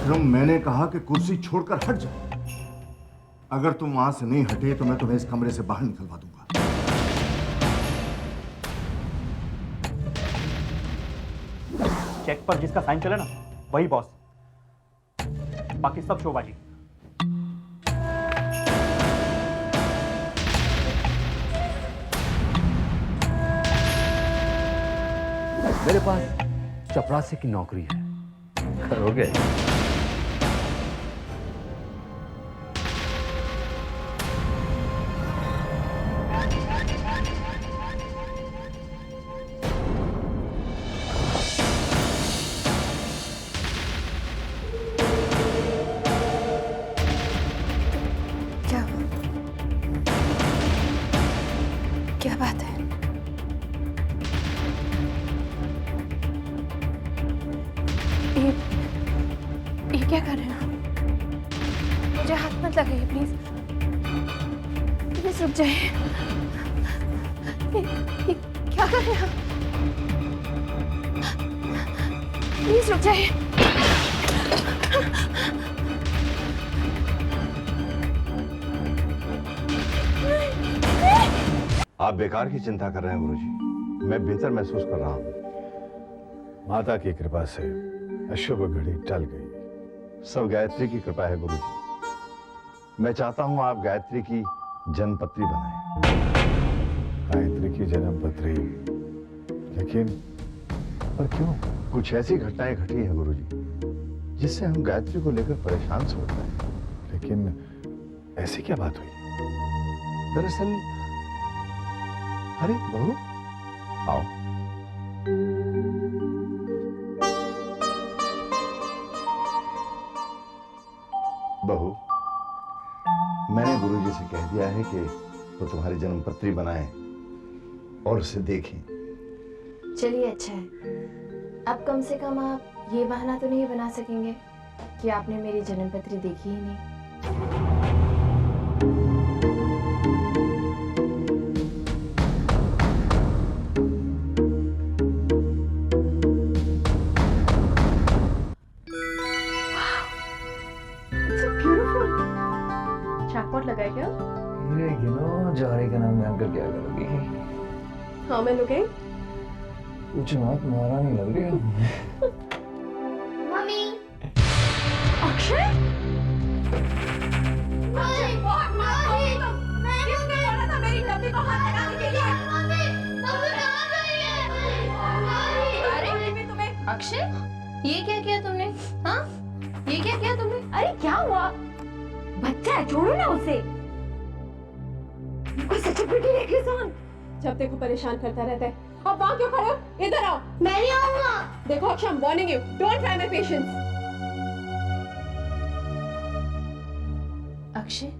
विक्रम, मैंने कहा कि कुर्सी छोड़कर हट जाओ। अगर तुम वहां से नहीं हटे तो मैं तुम्हें इस कमरे से बाहर निकलवा दूंगा। चेक पर जिसका साइन चले ना वही बॉस, बाकी सब शोबाजी। मेरे पास चपरासी की नौकरी है, करोगे? क्या क्या बात है? ये क्या कर रहे हैं आप? मुझे हाथ मत लगाइए प्लीज, प्लीज रुक जाइए। ये क्या कर रहे हैं आप? प्लीज रुक जाइए। आप बेकार की चिंता कर रहे हैं गुरुजी, मैं बेहतर महसूस कर रहा हूं। माता की कृपा से अशुभ घड़ी टल गई। सब गायत्री की कृपा है गुरुजी। मैं चाहता हूं आप गायत्री की जन्मपत्री बनाएं। गायत्री की जन्मपत्री? लेकिन पर क्यों? कुछ ऐसी घटनाएं घटी हैं गुरुजी जिससे हम गायत्री को लेकर परेशान से होते हैं। लेकिन ऐसी क्या बात हुई? दरअसल, अरे बहू आओ। बहू, मैंने गुरुजी से कह दिया है कि वो तुम्हारी जन्मपत्री बनाएं और उसे देखें। चलिए अच्छा है। अब कम से कम आप ये बहाना तो नहीं बना सकेंगे कि आपने मेरी जन्मपत्री देखी ही नहीं। लगाए क्या? ये गिनो, जौहरी का नाम जानकर क्या करोगी? हाँ मैं लुके। कुछ मत, महारानी लग रही है। मम्मी। अक्षय? अक्षय बहुत मार तुम। किसने बोला था मेरी डब्बी को हाथ लगाने के लिए? मम्मी, मम्मी कहाँ गई है? अरे तुम्हें अक्षय, ये क्या किया तुमने? हाँ? ये क्या किया तुमने? अरे क्या हुआ? बच्चा है, छोड़ो ना उसे। कोई सच्ची बेटी है किसान। जब देखो परेशान करता रहता है। अब वहाँ क्यों खड़े हो? इधर आओ। मैं नहीं आऊँगा। देखो Akshay, I'm warning you. Don't try my patience. Akshay,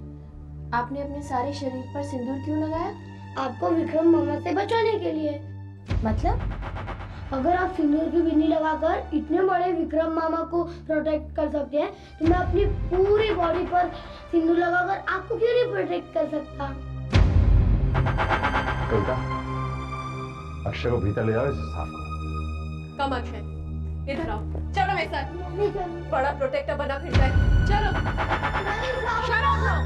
आपने अपने सारे शरीर पर सिंदूर क्यों लगाया? आपको विक्रम मामा से बचाने के लिए। मतलब? अगर आप सिंदूर की बिन्नी लगाकर इतने बड़े विक्रम मामा को प्रोटेक्ट कर सकते हैं, तो मैं अपनी पूरी बॉडी पर सिंदूर लगाकर आपको क्यों नहीं प्रोटेक्ट कर सकता? कविता, अक्षय को भीतर ले जाओ, इसे साफ करो। कम अक्षय, इधर आओ। चलो मेरे साथ। बड़ा प्रोटेक्टर बना फिरता है। चलो। Shut up now.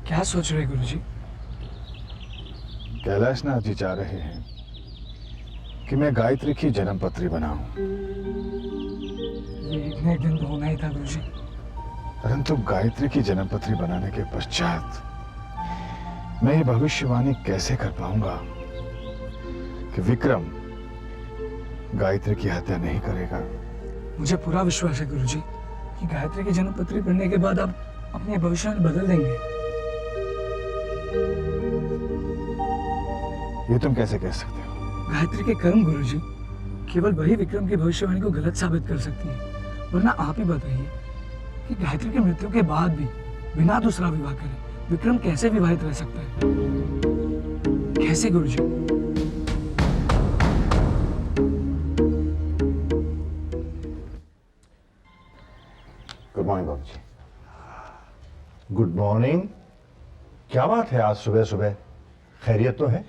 क्या सोच रहे गुरुजी? कैलाशनाथ जी चाह रहे हैं कि मैं गायत्री की जन्मपत्री बनाऊं। ये एक न एक दिन तो होना ही था गुरुजी। परंतु गायत्री की जन्मपत्री बनाने के पश्चात मैं ये भविष्यवाणी कैसे कर पाऊंगा कि विक्रम गायत्री की हत्या नहीं करेगा? मुझे पूरा विश्वास है गुरुजी कि गायत्री की जन्मपत्री पढ़ने के बाद आप अपने भविष्यवाणी बदल देंगे। ये तुम कैसे कह सकते हो? गायत्री के कर्म गुरुजी केवल वही विक्रम की भविष्यवाणी को गलत साबित कर सकती है। वरना आप ही बताइए कि गायत्री की मृत्यु के बाद भी बिना दूसरा विवाह करे विक्रम कैसे विवाहित रह सकता है? कैसे गुरुजी? मॉर्निंग बाबूजी। Good morning. क्या बात है आज सुबह सुबह, खैरियत तो है?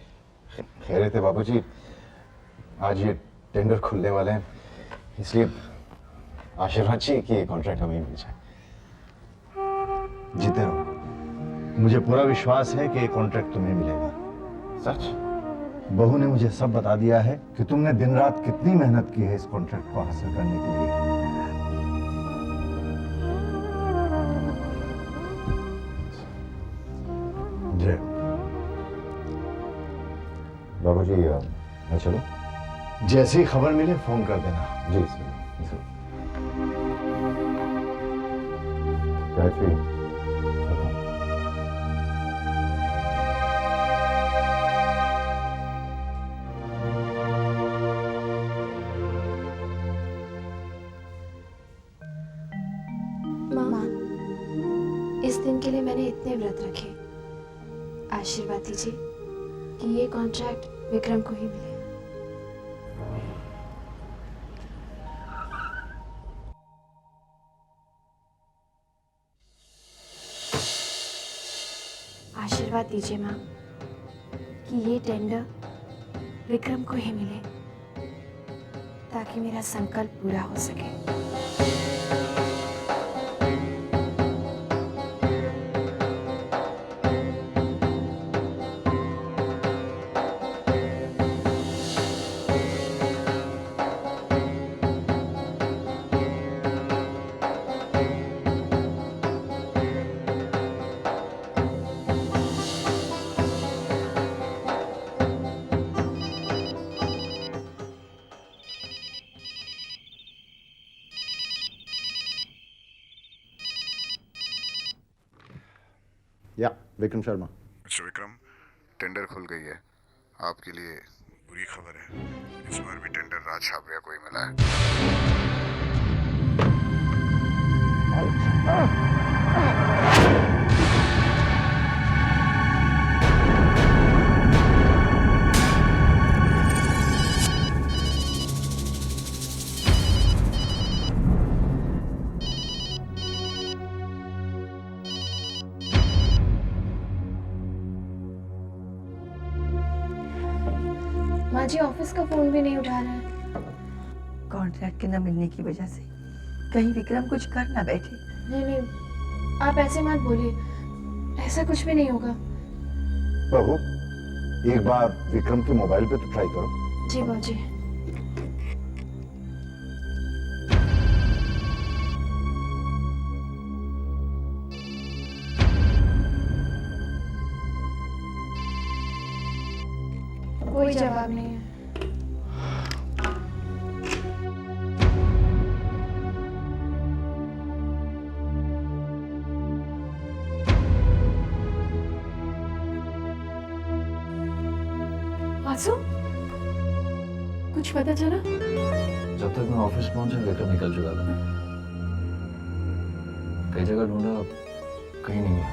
खैरियत है बाबूजी, आज ये टेंडर खुलने वाले हैं, इसलिए आशीर्वाद चाहिए कि ये कॉन्ट्रैक्ट हमें मिल जाए। जीते रहो, मुझे पूरा विश्वास है कि ये कॉन्ट्रैक्ट तुम्हें मिलेगा। सच? बहू ने मुझे सब बता दिया है कि तुमने दिन रात कितनी मेहनत की है इस कॉन्ट्रैक्ट को हासिल करने के लिए। जय। बाबूजी मैं चलूं? जैसी ही खबर मिले फोन कर देना। जी सर। गायत्री, माँ, इस दिन के लिए मैंने इतने व्रत रखे। आशीर्वाद दीजिए कि ये कॉन्ट्रैक्ट विक्रम को ही मिले। आशीर्वाद दीजिए माँ कि ये टेंडर विक्रम को ही मिले ताकि मेरा संकल्प पूरा हो सके। या विक्रम शर्मा। मिस्टर विक्रम, टेंडर खुल गई है। आपके लिए बुरी खबर है, इस बार भी टेंडर राज छाबरिया को ही मिला है। माँ जी ऑफिस का फोन भी नहीं उठा रहा है। कॉन्ट्रैक्ट के न मिलने की वजह से कहीं विक्रम कुछ कर ना बैठे। नहीं नहीं, आप ऐसे मत बोलिए, ऐसा कुछ भी नहीं होगा। बहू, एक बार विक्रम के मोबाइल पे तो ट्राई करो। जी बाबूजी। कोई जवाब नहीं है। आंसू, कुछ पता चला? जब तक मैं ऑफिस पहुंचा विक्रम निकल चुका था। कई जगह ढूंढा, कहीं नहीं मिला।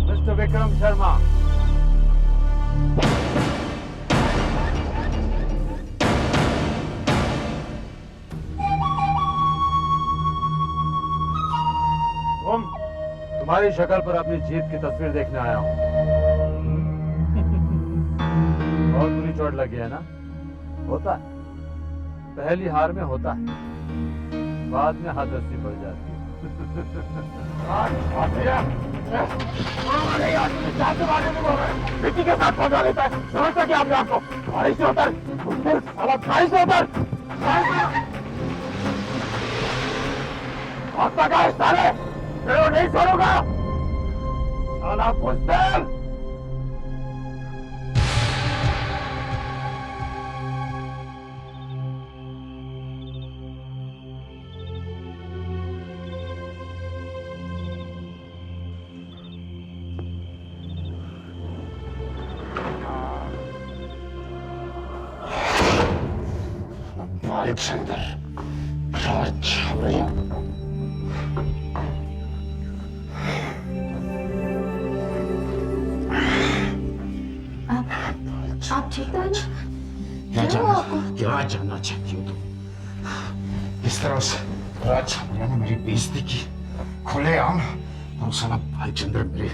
मिस्टर विक्रम शर्मा, तुम्हारी शक्ल पर अपनी जीत की तस्वीर देखने आया हूं। बहुत बुरी चोट लगी है ना? होता है, पहली हार में होता है, बाद में हादसी बढ़ जाती है। के साथ पहुंचा देता है, समझता क्या आपने आपको? गाड़ी से उतर, गाड़ी से उतर। भागता का साले, मैं नहीं छोड़ूंगा साला बुज़दिल। मालिक से अंदर अच्छा भैया आप ठीक तो है ना? क्या जानना चाहती हो तुम? इस तरह से राज छाबरिया ने मेरी बेइज्जती की खुलेआम, और साला भाईचंद्र मेरे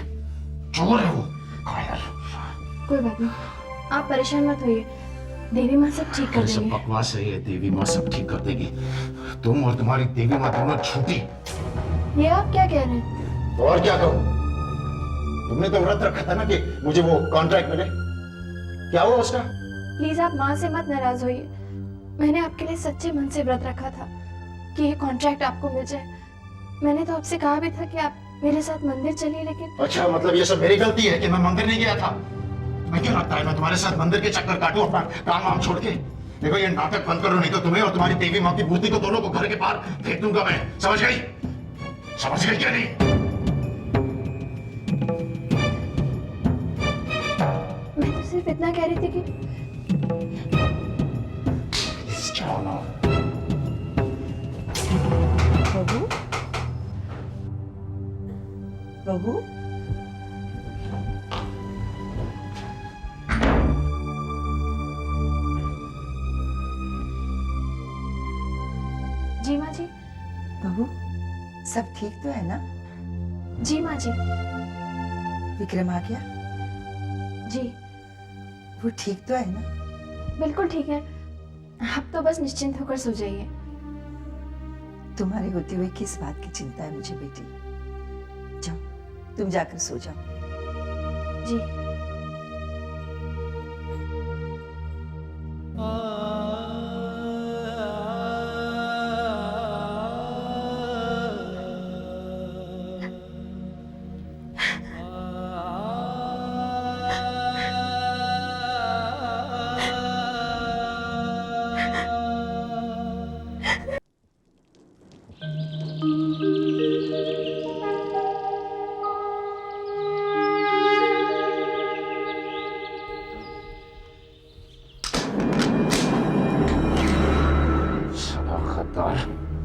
चोर है वो, कायर। कोई बात नहीं, आप परेशान मत होइए, देवी माँ सब ठीक कर ये सब देंगे। बकवास है, ये देवी माँ सब ठीक कर देगी। तुम और तुम्हारी देवी माँ दोनों झूठी। ये आप क्या कह रहे हैं? तो और क्या करूं? तुमने तो व्रत रखा था ना कि मुझे वो कॉन्ट्रैक्ट मिले, क्या हुआ उसका? प्लीज आप माँ से मत नाराज होइए। मैंने आपके लिए सच्चे मन से व्रत रखा था कि ये कॉन्ट्रैक्ट आपको मिल जाए। मैंने तो आपसे कहा भी था कि आप मेरे साथ मंदिर चलिए, लेकिन अच्छा, मतलब ये सब मेरी गलती है कि मैं मंदिर नहीं गया था? मैं क्यों लगता है मैं तुम्हारे साथ मंदिर के चक्कर काटूं अपना काम वाम छोड़ के? देखो ये नाटक बंद करो, नहीं तो तुम्हें और तुम्हारी देवी माँ की मूर्ति को दोनों को घर के बाहर फेंक दूंगा मैं। समझ गई? समझ गई क्या नहीं? मैं तो सिर्फ इतना कह रही थी कि बहू, बहू, जी माँ जी। बहू, सब ठीक तो है ना? जी माँ जी। विक्रम आ गया? जी वो ठीक तो है ना? बिल्कुल ठीक है, आप तो बस निश्चिंत होकर सो जाइए। तुम्हारे होते हुए किस बात की चिंता है मुझे बेटी? जाओ, तुम जाकर सो जाओ। जी।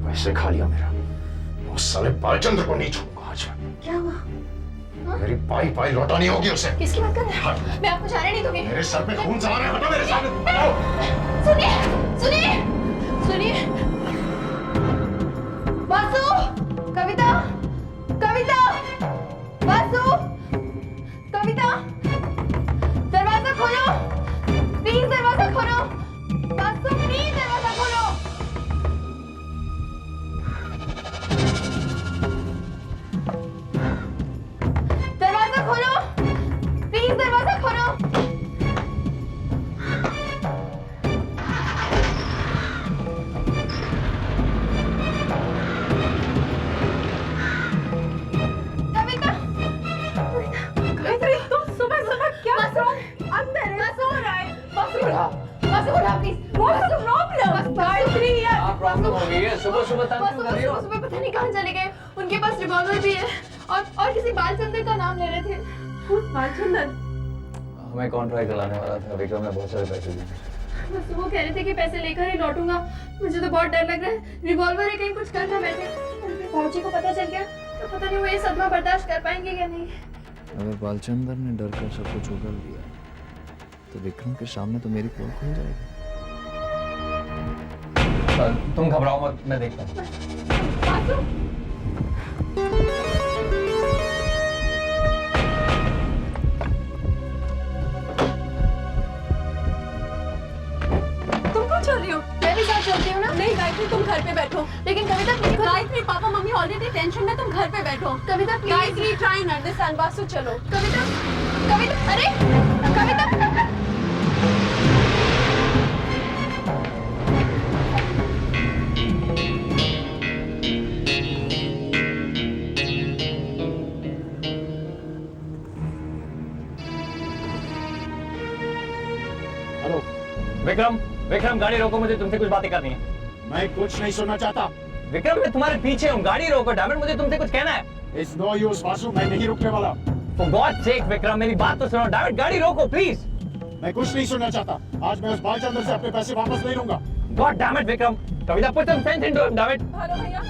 पैसे खा लिया मेरा। उस साले भाईचंद्र को नहीं छोड़ूंगा आज। क्या हुआ? मेरी पाई पाई लौटानी होगी उसे। किसकी बात कर रहे हैं? मैं आपको जाने नहीं दूंगी। मेरे सर पे खून सवार है, हटो मेरे सामने। हटो। सुनिए, सुनिए, सुनिए। वासु, कविता, कविता, वासु, कविता, दरवाजा खोलो, प्लीज दरवाजा खोलो, वासु प्लीज दरवाजा खोलो। दरवाजा खोलो, प्लीज दरवाजा खोलो। कविता, कविता, तुम सुबह सुबह क्या अंदर है? सो रहा है। वासु उठा please. What's the problem? Gayatri यार। क्या प्रॉब्लम हो गई है? सुबह सुबह तंग क्यों कर रही हो? सुबह पता नहीं कहाँ चले गए। उनके पास रिवॉल्वर भी है और किसी बालचंद्र का नाम ले रहे थे। बालचंद्र? हमें कॉन्ट्रैक्ट दिलाने वाला था, विक्रम ने बहुत सारे पैसे दिए। बस वो कह रहे थे कि पैसे लेकर ही लौटूंगा। मुझे तो बहुत डर लग रहा है, रिवॉल्वर है, कहीं कुछ कर ना बैठे। भाऊजी को पता चल गया तो पता नहीं वो ये सदमा बर्दाश्त कर पाएंगे या नहीं। अगर बालचंद्र ने डर कर सब कुछ उगल दिया तो विक्रम के सामने तो मेरी पोल खुल जाएगी। तुम घबराओ मत, मैं देखता हूँ। तुम क्यों चल रही हो? मैं भी साथ चलती हूँ ना। नहीं गायत्री, तुम घर पे बैठो। लेकिन कविता please. Gayatri, papa mummy already tension में, तुम घर पे बैठो। Kavita please. Gayatri try and understand. Vasu चलो। कविता, कविता, अरे कविता। हेलो। विक्रम, विक्रम गाड़ी रोको, मुझे तुमसे कुछ बातें करनी है। मैं कुछ नहीं सुनना चाहता। विक्रम मैं तुम्हारे पीछे हूँ, गाड़ी रोको। डैमेट, मुझे तुमसे कुछ कहना है। इट्स नो यूज वासु, मैं नहीं रुकने वाला। For God's sake विक्रम, मेरी बात तो सुनो। डैमेट, गाड़ी रोको प्लीज। मैं कुछ नहीं सुनना चाहता। आज मैं उस बालचंद्र से अपने पैसे वापस नहीं लूंगा। God damn it, Vikram! Kavita, put some sense into him, damn it! Hello भैया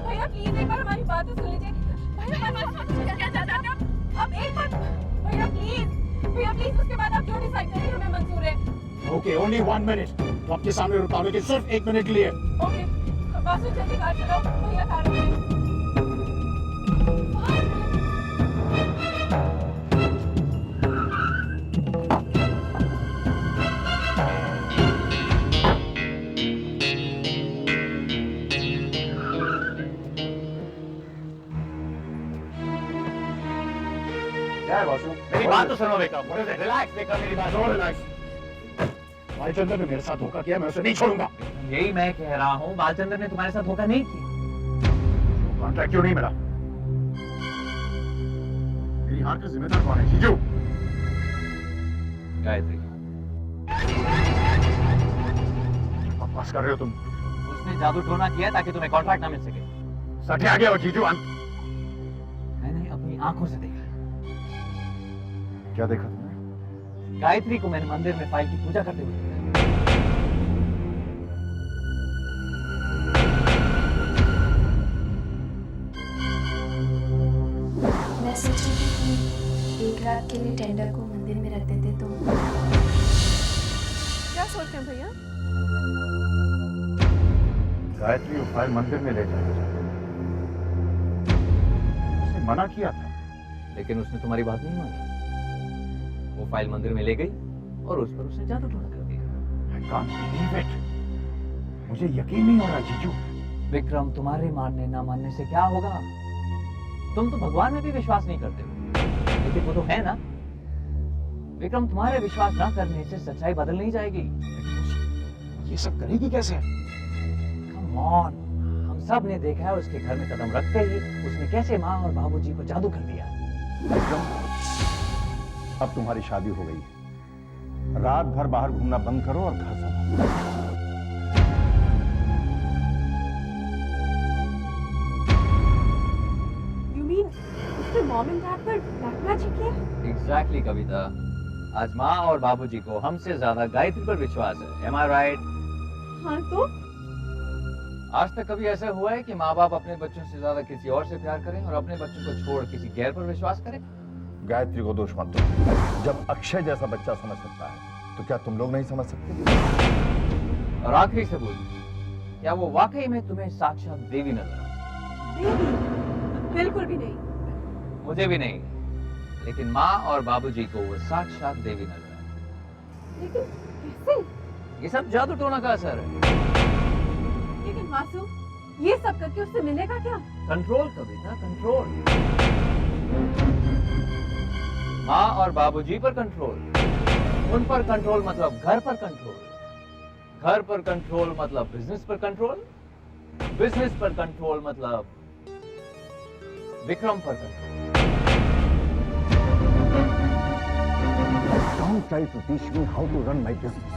भैया प्लीज एक बार हमारी बात तो सुन लीजिए भैया क्या चाहते हैं आप एक बार भैया प्लीज उसके बाद आप जो डिसाइड करें हमें मंजूर है ओके ओनली 1 मिनट तो आपके सामने रुका हूं लेकिन सिर्फ 1 मिनट के लिए ओके बासु जल्दी कार चलाओ भैया कार में क्या है बासु मेरी बात तो सुनो विक्रम, रिलैक्स विक्रम, मेरी बात सुनो। रिलैक्स भाईचंद्र ने मेरे साथ धोखा किया मैं उसे नहीं छोड़ूंगा यही मैं कह रहा हूँ, बालचंद्र ने तुम्हारे साथ धोखा नहीं किया। कॉन्ट्रैक्ट क्यों नहीं मिला मेरी हार का जिम्मेदार कौन है जीजू गायत्री, बकवास कर रहे हो तुम उसने जादू टोना किया ताकि तुम्हें कॉन्ट्रैक्ट ना मिल सके। सच आ गया हो जीजू मैंने अपनी आंखों से देखा। क्या देखा तुमने गायत्री को मैंने मंदिर में फाइल की पूजा करते हुए देखा। मैं सोच रही थी कि एक रात के लिए टेंडर को मंदिर में रख देते तो क्या सोचते हैं भैया गायत्री वो फाइल मंदिर में ले जाएगा उसने मना किया था लेकिन उसने तुम्हारी बात नहीं मानी। वो फाइल मंदिर में ले गई और उस पर उसने जादू टोना कर दिया। I can't believe it. मुझे यकीन नहीं हो रहा जीजू विक्रम, तुम्हारे मानने ना मानने से क्या होगा? तुम तो भगवान में भी विश्वास नहीं करते हो, लेकिन वो तो है ना। विक्रम, तुम्हारे विश्वास ना करने से सच्चाई बदल नहीं जाएगी। ये सब करेगी कैसे Come on, हम सब ने देखा है उसके घर में कदम रखते ही उसने कैसे माँ और बाबूजी को जादू कर दिया। विक्रम, अब तुम्हारी शादी हो गई है, रात भर बाहर घूमना बंद करो और घर संभालो। यू मीन उसने मॉम एंड डैड पर ब्लैक मैजिक किया Exactly, कविता। आज माँ और बाबूजी को हमसे ज्यादा गायत्री पर विश्वास है। Am I right? हाँ तो आज तक कभी ऐसा हुआ है कि माँ बाप अपने बच्चों से ज्यादा किसी और से प्यार करें और अपने बच्चों को छोड़ किसी गैर पर विश्वास करें? गायत्री को दोष मत दो। जब अक्षय जैसा बच्चा समझ सकता है तो क्या तुम लोग नहीं समझ सकते? और आखिरी से बोलिए, क्या वो वाकई में तुम्हें साक्षात देवी नजर आई? देवी बिल्कुल भी नहीं मुझे भी नहीं, लेकिन माँ और बाबूजी को वो साक्षात देवी नजर आई। लेकिन कैसे ये सब जादू टोना का असर है। लेकिन मासूम ये सब करके उससे मिलेगा क्या कंट्रोल कविता, कंट्रोल। माँ और बाबूजी पर कंट्रोल, उन पर कंट्रोल मतलब घर पर कंट्रोल, घर पर कंट्रोल मतलब बिजनेस पर कंट्रोल, बिजनेस पर कंट्रोल मतलब विक्रम पर control. Don't try to teach me how to run my business.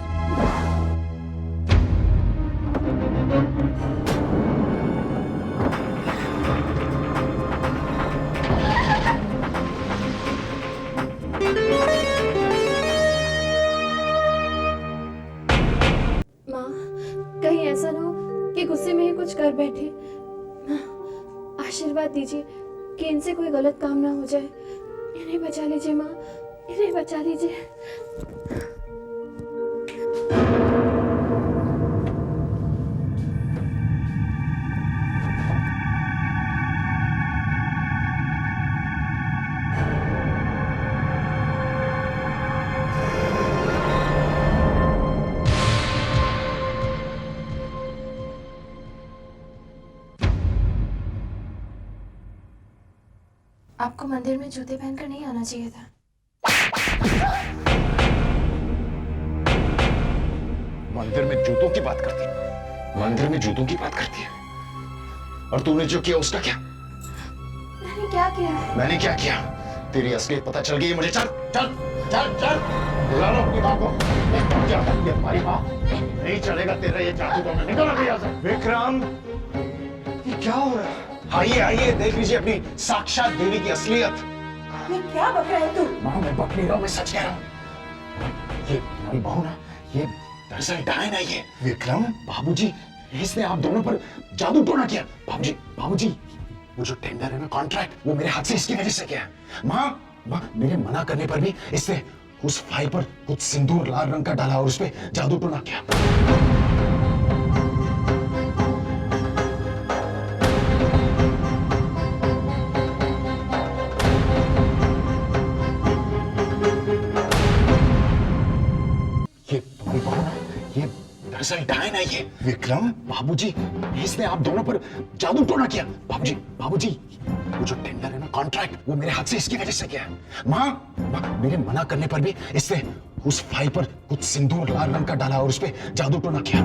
माँ, कहीं ऐसा ना हो कि गुस्से में ही कुछ कर बैठे। माँ, आशीर्वाद दीजिए कि इनसे कोई गलत काम ना हो जाए। इन्हें बचा लीजिए माँ, इन्हें बचा लीजिए। आपको मंदिर में जूते पहनकर नहीं आना चाहिए था। मंदिर में जूतों की बात करती है मंदिर में जूतों की बात करती है और तूने जो किया उसका क्या मैंने क्या किया? मैंने क्या किया तेरी असलियत पता चल गई है मुझे चल चल चल चल बुला लो अपनी माँ को ये हमारी माँ नहीं चलेगा तेरा ये जादू तो मैं निकल गया विक्रम ये क्या हो रहा है आइए आइए देख लीजिए अपनी साक्षात देवी की असलियत ये क्या बक रहा है तू माँ मैं बक नहीं रहा हूँ मैं सच कह रहा हूँ ये तुम्हारी बहू ना ये दरअसल डायन है ये। विक्रम, बाबूजी, इसने आप दोनों पर जादू टोना किया। बाबूजी, बाबूजी, वो जो टेंडर है ना, कॉन्ट्रैक्ट, वो मेरे हाथ से इसकी वजह से किया है। माँ, मेरे मना करने पर भी इसने उस फाइल पर कुछ सिंदूर लाल रंग का डाला और उस पे जादू टोना किया। ये तुम्हारी बहू ना, ये दरअसल डायन है ये। विक्रम, बाबूजी, इसने आप दोनों पर जादू टोना किया। बाबूजी, बाबूजी, वो जो टेंडर है ना, कॉन्ट्रैक्ट, वो मेरे हाथ से इसकी वजह से किया है। माँ, मेरे मना करने पर भी इसने उस फाइल पर कुछ सिंदूर लाल रंग का डाला और उस पे जादू टोना किया।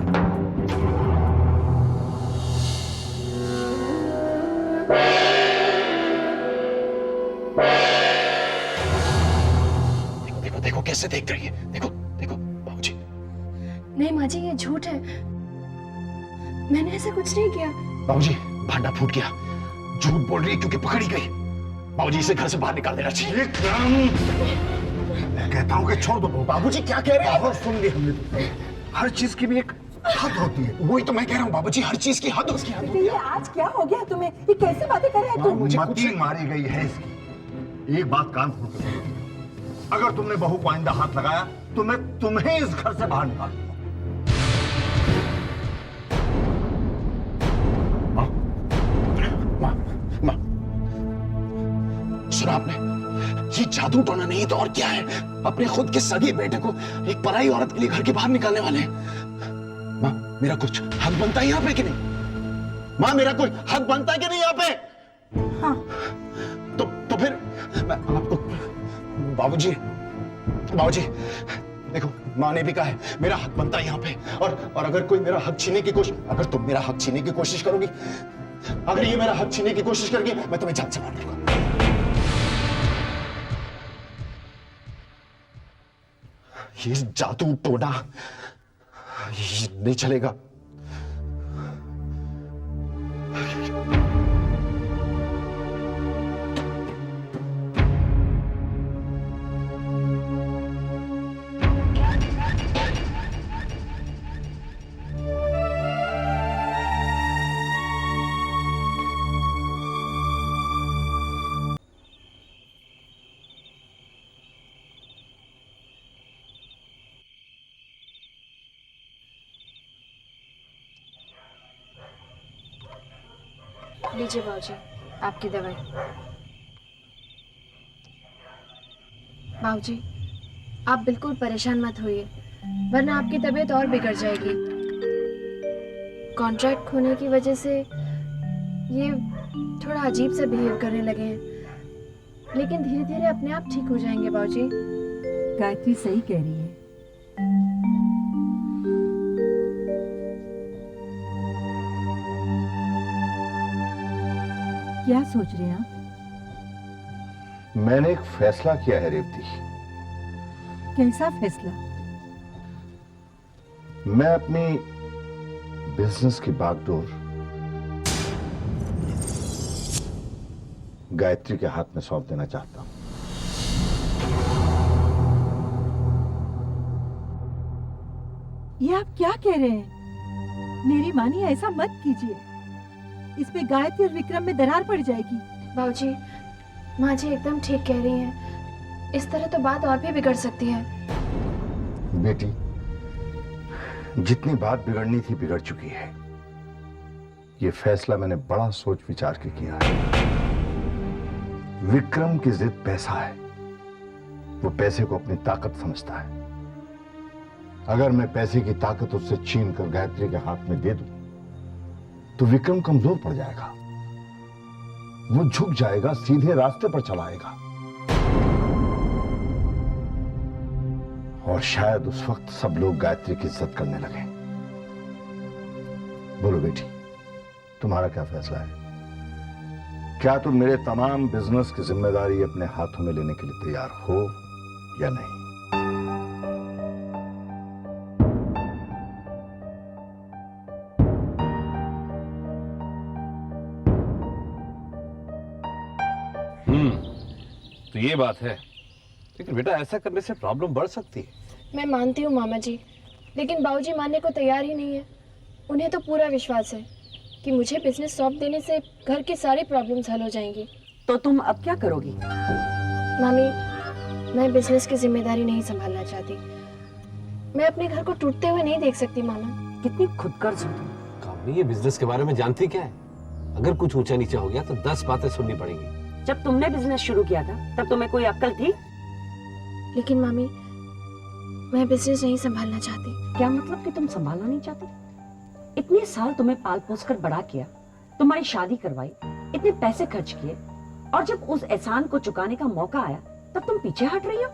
देखो देखो देखो कैसे देख रही है। देखो देखो बाबूजी। नहीं माँ जी, ये झूठ है। मैंने ऐसा कुछ नहीं किया। बाबूजी, भांडा फूट गया। झूठ बोल रही है क्योंकि पकड़ी गई। बाबूजी, इसे घर से बाहर निकाल देना चाहिए। विक्रम, मैं कहता हूँ कि छोड़ दो। बाबूजी क्या कह रहे हैं? बहुत सुन ली हमने तो। हर चीज की भी एक हद होती है। वही तो मैं कह रहा हूँ बाबूजी, हर चीज की हद उसकी हद होती ये आज क्या हो गया तुम्हें? ये कैसी बातें कर रहे हैं तुम? मती मारी गई है इसकी। एक बात कान खोल के सुनो। अगर तुमने बहू को आइंदा हाथ लगाया तो मैं तुम्हें इस घर से बाहर निकाल दूंगा। सुना आपने? ये जादू टोना नहीं तो और क्या है? अपने खुद के सगे बेटे को एक पराई औरत के लिए घर के बाहर निकालने वाले हैं। माँ, मेरा कुछ हक बनता है यहाँ पे कि नहीं? माँ, मेरा कोई हक बनता है कि नहीं यहाँ पे? हाँ। तो फिर मैं आपको, बाबूजी, बाबूजी, देखो, माँ ने भी कहा है मेरा हक बनता है यहाँ पे। और अगर कोई मेरा हक छीनने की कोशिश, अगर तुम मेरा हक छीनने की कोशिश करोगी, अगर ये मेरा हक छीनने की कोशिश करेगी, मैं तुम्हें जान से मार दूंगा। ये जादू टोना ये नहीं चलेगा। लीजिए बाबूजी, आपकी दवाई। बाबूजी, आप बिल्कुल परेशान मत होइए, वरना आपकी तबीयत और बिगड़ जाएगी। कॉन्ट्रैक्ट खोने की वजह से ये थोड़ा अजीब सा बिहेव करने लगे हैं, लेकिन धीरे धीरे अपने आप ठीक हो जाएंगे बाबूजी। गायत्री सही कह रही है। क्या सोच रहे हैं आप? मैंने एक फैसला किया है रेवती। कैसा फैसला? मैं अपनी बिजनेस की बागडोर गायत्री के हाथ में सौंप देना चाहता हूं। ये आप क्या कह रहे हैं? मेरी मानिए, ऐसा मत कीजिए। इसमें गायत्री और विक्रम में दरार पड़ जाएगी। बाबूजी, माँ जी एकदम ठीक कह रही हैं। इस तरह तो बात और भी बिगड़ सकती है। बेटी, जितनी बात बिगड़नी थी बिगड़ चुकी है। ये फैसला मैंने बड़ा सोच विचार के किया है। विक्रम की जिद पैसा है। वो पैसे को अपनी ताकत समझता है। अगर मैं पैसे की ताकत उससे छीन कर गायत्री के हाथ में दे दूं तो विक्रम कमजोर पड़ जाएगा। वो झुक जाएगा, सीधे रास्ते पर चला आएगा। और शायद उस वक्त सब लोग गायत्री की इज्जत करने लगे। बोलो बेटी, तुम्हारा क्या फैसला है? क्या तुम मेरे तमाम बिजनेस की जिम्मेदारी अपने हाथों में लेने के लिए तैयार हो या नहीं? तो ये बात है, लेकिन बेटा ऐसा करने से प्रॉब्लम बढ़ सकती है। मैं मानती हूँ मामा जी, लेकिन बाबूजी मानने को तैयार ही नहीं है। उन्हें तो पूरा विश्वास है कि मुझे बिजनेस सौंप देने से घर की सारी प्रॉब्लम्स हल हो जाएंगी। तो तुम अब क्या करोगी? मामी, मैं बिजनेस की जिम्मेदारी नहीं संभालना चाहती। मैं अपने घर को टूटते हुए नहीं देख सकती मामा। कितनी खुदगर्ज हो तुम। कामनी, ये बिजनेस के बारे में जानती क्या है? अगर कुछ ऊंचा नीचा हो गया तो 10 बातें सुननी पड़ेंगी। जब तुमने बिजनेस शुरू किया था तब तुम्हें कोई अक्ल थी? लेकिन मामी, मैं बिजनेस नहीं संभालना चाहती। क्या मतलब कि तुम संभालना नहीं चाहती? इतने साल तुम्हें पाल पोस कर बड़ा किया, तुम्हारी शादी करवाई, इतने पैसे खर्च किए, और जब उस एहसान को चुकाने का मौका आया तब तुम पीछे हट रही हो।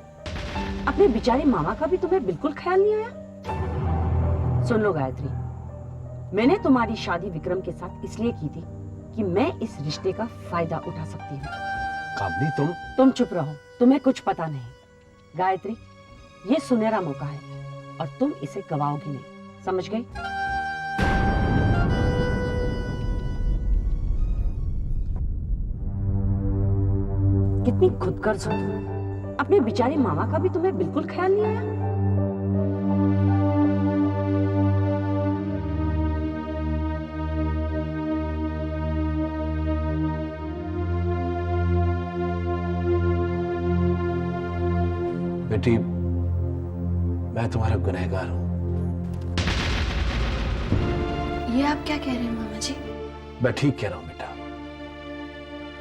अपने बेचारे मामा का भी तुम्हें बिल्कुल ख्याल नहीं आया। सुन लो गायत्री, मैंने तुम्हारी शादी विक्रम के साथ इसलिए की थी कि मैं इस रिश्ते का फायदा उठा सकती हूँ। कामनी, तुम चुप रहो, तुम्हें कुछ पता नहीं। गायत्री, ये सुनहरा मौका है और तुम इसे गवाओगी नहीं, समझ गई? कितनी खुदगर्ज हो तुम। अपने बेचारे मामा का भी तुम्हें बिल्कुल ख्याल नहीं आया। बेटी, मैं तुम्हारा गुनहगार हूं। ये आप क्या कह रहे हैं मामा जी? मैं ठीक कह रहा हूं बेटा।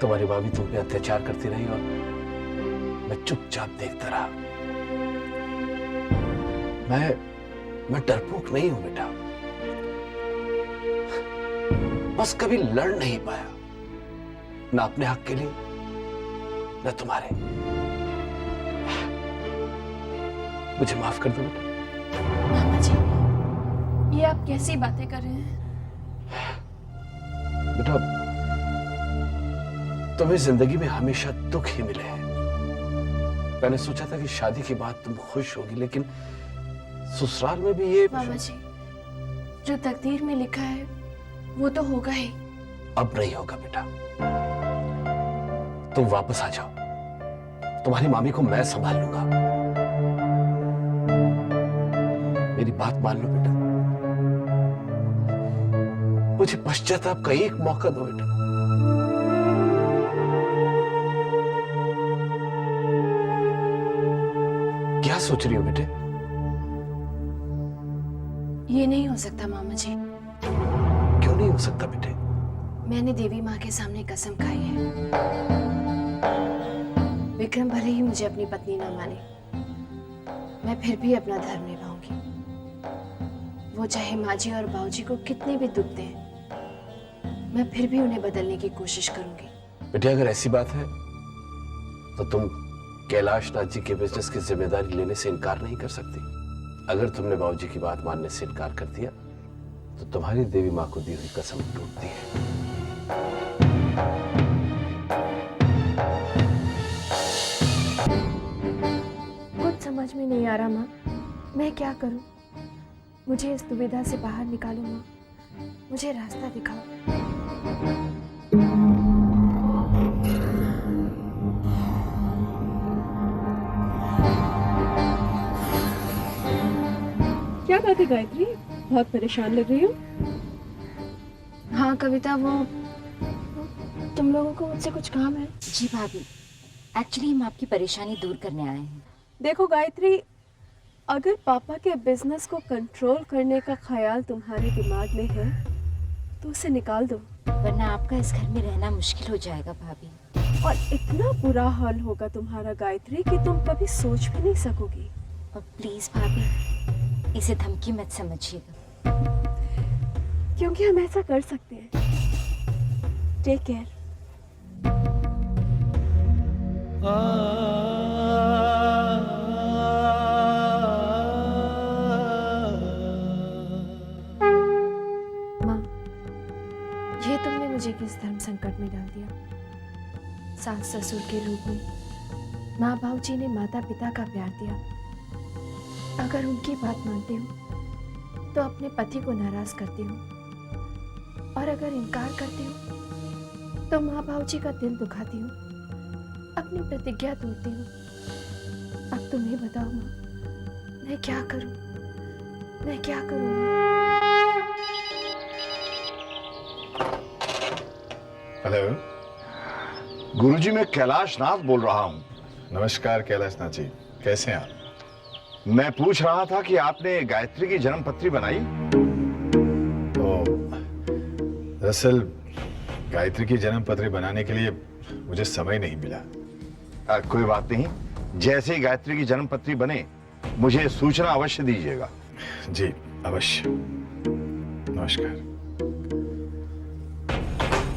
तुम्हारी भाभी तुम पे अत्याचार करती रही और मैं चुपचाप देखता रहा। मैं डरपोक नहीं हूं बेटा, बस कभी लड़ नहीं पाया, ना अपने हक के लिए ना तुम्हारे। मुझे माफ कर दो बेटा। मामा जी, ये आप कैसी बातें कर रहे हैं? बेटा, तुम्हें जिंदगी में हमेशा दुख ही मिले हैं। मैंने सोचा था कि शादी के बाद तुम खुश होगी, लेकिन ससुराल में भी ये। मामा जी, जो तकदीर में लिखा है वो तो होगा ही। अब नहीं होगा बेटा, तुम वापस आ जाओ, तुम्हारी मामी को मैं संभाल लूंगा। मेरी बात मान लो बेटा, मुझे पश्चाताप का एक मौका दो बेटा। क्या सोच रही हो बेटे? ये नहीं हो सकता मामा जी। क्यों नहीं हो सकता बेटे? मैंने देवी माँ के सामने कसम खाई है, विक्रम भले ही मुझे अपनी पत्नी न माने, मैं फिर भी अपना धर्म निभाऊंगी। वो चाहे माँ जी और बाबूजी को कितने भी दुख दें, मैं फिर भी उन्हें बदलने की कोशिश करूंगी। बेटे, अगर ऐसी बात है तो तुम कैलाश नाथ जी के बिजनेस की जिम्मेदारी लेने से इनकार नहीं कर सकती। अगर तुमने बाबूजी की बात मानने से इनकार कर दिया तो तुम्हारी देवी माँ को दी हुई कसम टूटती है। कुछ समझ में नहीं आ रहा माँ, मैं क्या करूं? मुझे इस दुविधा से बाहर निकालो माँ, मुझे रास्ता दिखाओ। क्या बात है गायत्री, बहुत परेशान लग रही हो? हाँ कविता, वो तुम लोगों को मुझसे कुछ काम है? जी भाभी, एक्चुअली हम आपकी परेशानी दूर करने आए हैं। देखो गायत्री, अगर पापा के बिजनेस को कंट्रोल करने का ख्याल तुम्हारे दिमाग में है तो उसे निकाल दो, वरना आपका इस घर में रहना मुश्किल हो जाएगा भाभी। और इतना बुरा हाल होगा तुम्हारा गायत्री कि तुम कभी सोच भी नहीं सकोगी। और प्लीज भाभी, इसे धमकी मत समझिएगा, क्योंकि हम ऐसा कर सकते हैं। Take care. माँ, ये तुमने मुझे किस धर्म संकट में डाल दिया? सास ससुर के रूप में माँ बाबूजी ने माता पिता का प्यार दिया। अगर उनकी बात मानती हूँ तो अपने पति को नाराज करती हूँ, और अगर इनकार करती हूँ तो माँ बाबूजी का दिल दुखाती हूँ, अपनी प्रतिज्ञा तोड़ती हूँ। अब तुम ही बताओ माँ, मैं क्या करूँ? मैं क्या करूँ? हेलो। गुरुजी, मैं कैलाश नाथ बोल रहा हूँ। नमस्कार कैलाश नाथ जी, कैसे हैं आप? मैं पूछ रहा था कि आपने गायत्री की जन्म पत्री बनाई? दरअसल गायत्री की जन्म पत्री बनाने के लिए मुझे समय नहीं मिला। कोई बात नहीं, जैसे ही गायत्री की जन्म पत्री बने मुझे सूचना अवश्य दीजिएगा। जी अवश्य। नमस्कार।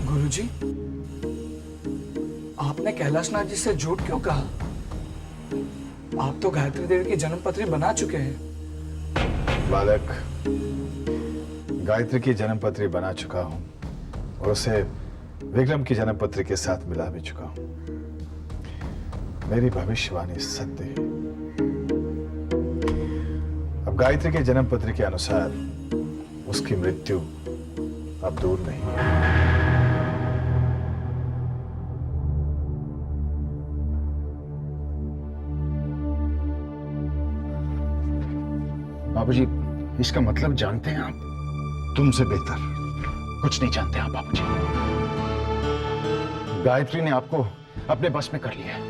गुरुजी, आपने कैलाश नाथ जी से झूठ क्यों कहा? आप तो गायत्री देवी की जन्म पत्री बना चुके हैं। बालक, गायत्री की जन्म पत्री बना चुका हूं और उसे विक्रम की जन्म पत्री के साथ मिला भी चुका हूं। मेरी भविष्यवाणी सत्य है। अब गायत्री के जन्म पत्री के अनुसार उसकी मृत्यु अब दूर नहीं है। बाबूजी, इसका मतलब जानते हैं आप? तुमसे बेहतर। कुछ नहीं जानते आप बाबूजी। गायत्री ने आपको अपने बस में कर लिया है।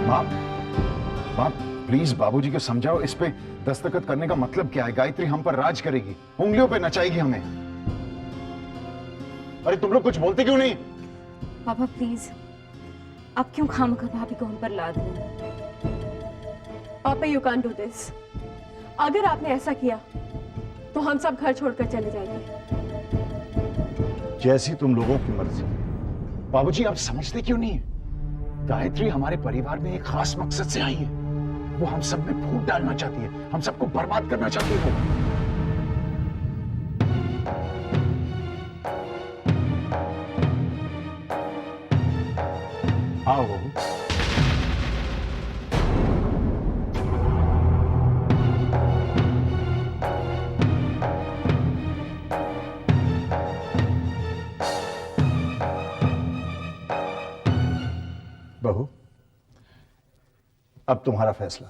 माँ प्लीज बाबूजी को समझाओ, इस पे दस्तखत करने का मतलब क्या है? गायत्री हम पर राज करेगी, उंगलियों पे नचाएगी हमें। अरे तुम लोग कुछ बोलते क्यों नहीं? पापा प्लीज, आप क्यों खामखा भाभी को हम पर लाद रहे हैं? पापा यू कांट डू दिस। अगर आपने ऐसा किया तो हम सब घर छोड़कर चले जाएंगे। जैसी तुम लोगों की मर्जी। बाबूजी आप समझते क्यों नहीं? गायत्री हमारे परिवार में एक खास मकसद से आई है। वो हम सब में फूट डालना चाहती है, हम सबको बर्बाद करना चाहती है। आओ बहू। बहू, अब तुम्हारा फैसला।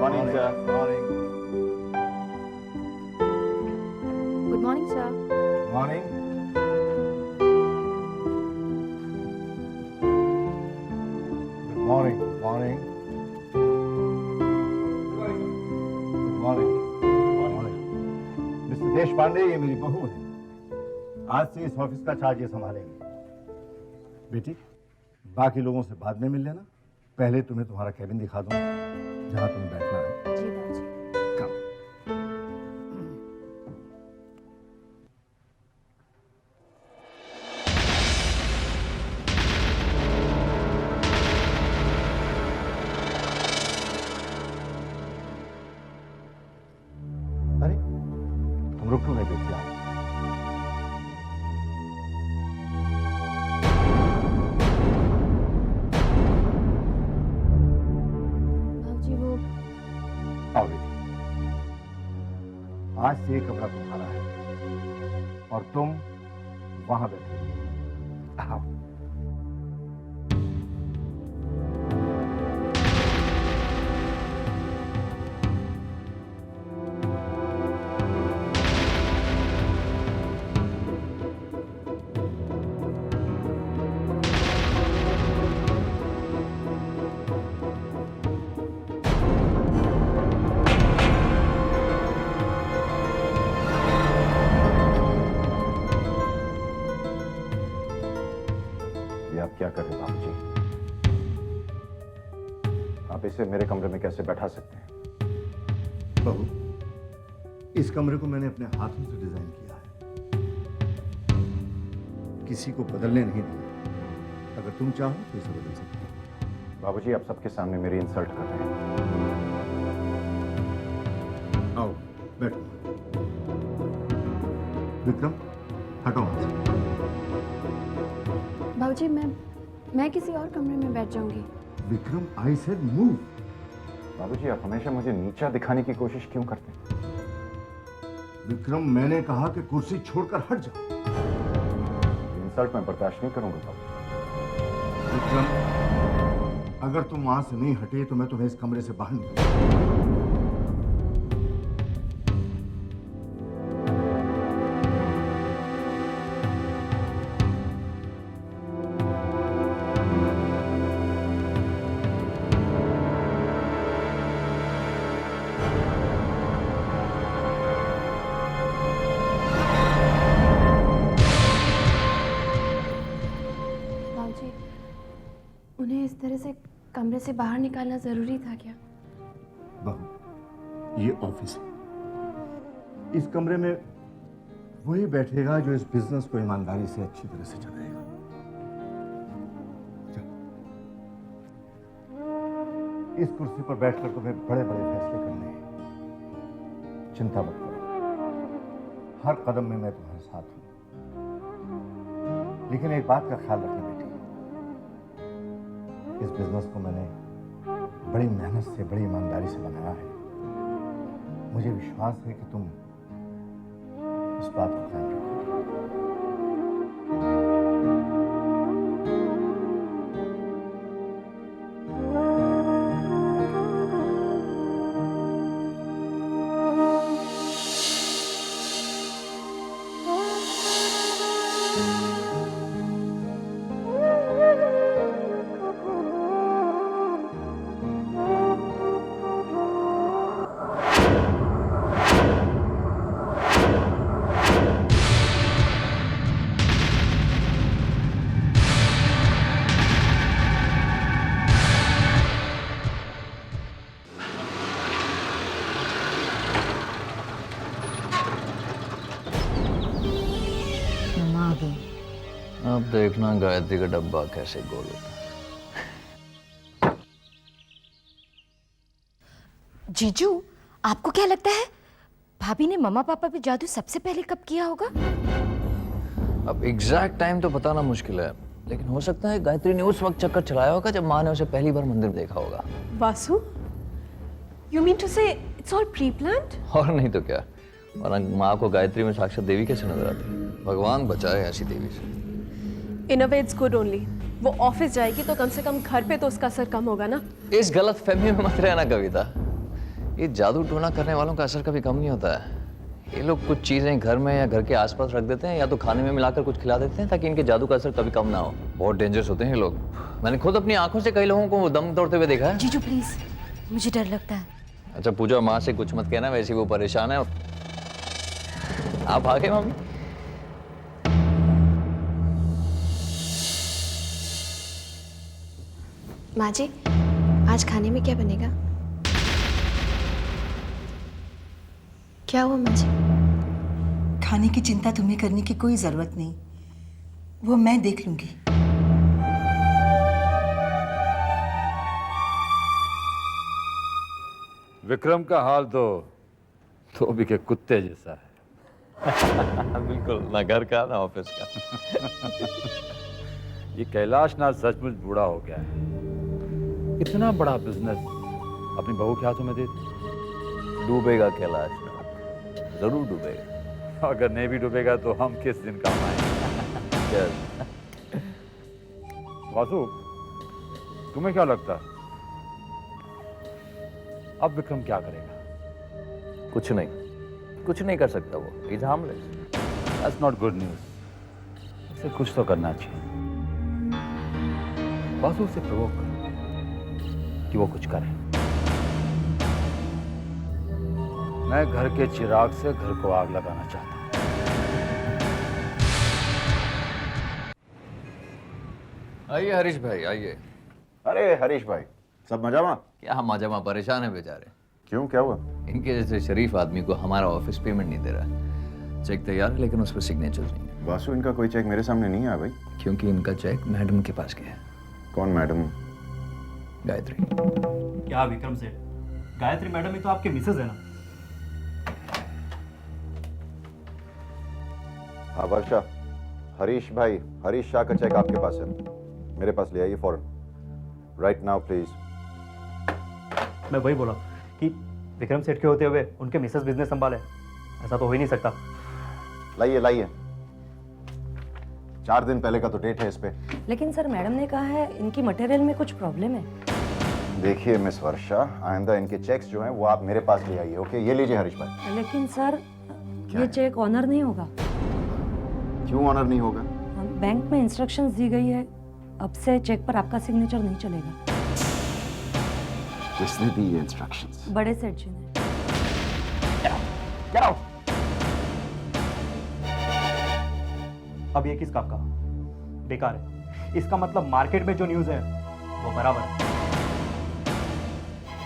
Morning sir. Morning. Good morning sir. Morning. Morning. Morning. Morning. Mister देश पांडे, ये मेरी बहू है। आज से इस ऑफिस का चार्ज ये संभालेंगे। बेटी, बाकी लोगों से बाद में मिल लेना। पहले तुम्हें तुम्हारा कैबिन दिखा दूं, जहां तुम्हें बैठना है। जी बाबूजी। कम। अरे, तुम रुक क्यों नहीं बेटी? आप बाबूजी वो आओ बेटी। आज से ये कमरा तुम्हारा है और तुम वहां बैठो। आओ। ये आप क्या कर रहे हैं बाबूजी? आप इसे मेरे कमरे में कैसे बैठा सकते हैं? बहू, इस कमरे को मैंने अपने हाथों से डिजाइन किया है, किसी को बदलने नहीं दिया। अगर तुम चाहो तो इसे बदल सकते हो। बाबूजी, आप सबके सामने मेरी इंसल्ट कर रहे हैं। आओ बैठो। विक्रम, हटो वहां से। बाबूजी मैं किसी और कमरे में बैठ जाऊंगी। Vikram, I said move. बाबूजी, आप हमेशा मुझे नीचा दिखाने की कोशिश क्यों करते हैं? विक्रम, मैंने कहा कि कुर्सी छोड़कर हट जाओ। इंसल्ट मैं बर्दाश्त नहीं करूंगा बाबू। विक्रम, अगर तुम वहां से नहीं हटे तो मैं तुम्हें इस कमरे से बाहर निकालूंगा। बाबूजी, उन्हें इस तरह से कमरे से बाहर निकालना जरूरी था क्या? बहू, ये ऑफिस है। इस कमरे में वही बैठेगा जो इस बिजनेस को ईमानदारी से अच्छी तरह से चलाएगा। चलो। इस कुर्सी पर बैठकर तुम्हें बड़े बड़े फैसले करने हैं। चिंता मत करो, हर कदम में मैं तुम्हारे साथ हूं। लेकिन एक बात का ख्याल रखना बेटी, इस बिजनेस को मैंने बड़ी मेहनत से, बड़ी ईमानदारी से बनाया है। मुझे विश्वास है कि तुम इस बात को ख्याल रखोगे। अब देखना गायत्री का डब्बा कैसे गोल होता है। जीजू, आपको क्या लगता है भाभी ने मम्मा पापा पे जादू सबसे पहले कब किया होगा? अब एग्जैक्ट टाइम तो बताना मुश्किल है, लेकिन हो सकता है गायत्री ने उस वक्त चक्कर चलाया होगा जब माँ ने उसे पहली बार मंदिर में देखा होगा। Vasu, you mean to say it's all pre-planned? और नहीं तो क्या, वरना माँ को गायत्री में साक्षात देवी कैसे नजर आती? भगवान बचाए ऐसी देवी से। In a way, it's good only. वो ऑफिस जाएगी तो कम से कम घर पे तो उसका असर कम होगा ना। इस गलत फहमी में मत रहना कविता। ये जादू टोना करने वालों का असर कभी कम नहीं होता है। ये लोग कुछ चीजें घर में या घर के आसपास रख देते हैं या तो खाने में मिलाकर कुछ खिला देते हैं ताकि इनके जादू का असर कभी कम ना हो। बहुत डेंजरस होते हैं ये लोग। मैंने खुद अपनी आंखों से कई लोगों को दम तोड़ते हुए देखा है। जीजू प्लीज, मुझे डर लगता है। अच्छा पूजा, माँ से कुछ मत कहना, वैसे वो परेशान है। आप आ गए मम्मी? माँ जी, आज खाने में क्या बनेगा? क्या हुआ माँ जी? खाने की चिंता तुम्हें करने की कोई जरूरत नहीं, वो मैं देख लूंगी। विक्रम का हाल तो धोबी के कुत्ते जैसा है। बिल्कुल, ना घर का ना ऑफिस का। ये कैलाश नाथ सचमुच बूढ़ा हो गया है। इतना बड़ा बिजनेस अपनी बहू के हाथों में दे दी। डूबेगा कैलाश नाथ, जरूर डूबेगा। अगर नहीं भी डूबेगा तो हम किस दिन काम आएंगे? वासु, तुम्हें क्या लगता है अब विक्रम क्या करेगा? कुछ नहीं कर सकता वो। He's harmless. That's not good news. उसे कुछ तो करना चाहिए। वासु उसे प्रोवोक करो कि वो कुछ करे। मैं घर के चिराग से घर को आग लगाना चाहता हूं। आइए हरीश भाई, आइए। अरे हरीश भाई, सब मजामा? क्या मजामा, परेशान है बेचारे। क्यों, क्या हुआ? इनके जैसे शरीफ आदमी को हमारा ऑफिस पेमेंट नहीं दे रहा। चेक तैयार है लेकिन उस पर सिग्नेचर नहीं है। वासु, इनका कोई चेक मेरे सामने नहीं आया भाई। क्योंकि इनका चेक मैडम के पास गया है। कौन मैडम? गायत्री। क्या विक्रम सेठ, गायत्री मैडम ही तो आपके मिसेज है ना? हाँ वर्षा, हरीश भाई, हरीश शाह का चेक आपके पास है, मेरे पास ले आइए फौरन। Right now please. मैं वही बोला कि विक्रम सेठ के होते हुए उनके मिसेज बिजनेस संभाले, ऐसा तो हो ही नहीं सकता। लाइए लाइए, 4 दिन पहले का तो डेट है इस पे। लेकिन सर मैडम ने कहा है इनकी मटेरियल में कुछ प्रॉब्लम है। देखिए मिस वर्षा, आइंदा इनके चेक्स जो हैं वो आप मेरे पास ले आइए, ओके? ये लीजिए हरीश भाई। लेकिन सर ये चेक ऑनर नहीं होगा। क्यों ऑनर नहीं होगा? बैंक में इंस्ट्रक्शंस दी गई है, अब से चेक पर आपका सिग्नेचर नहीं चलेगा। किसने दी ये इंस्ट्रक्शंस? बड़े सेठ जी ने। Get out! अब ये किस काम का? बेकार है। इसका मतलब मार्केट में जो न्यूज़ है वो बराबर है।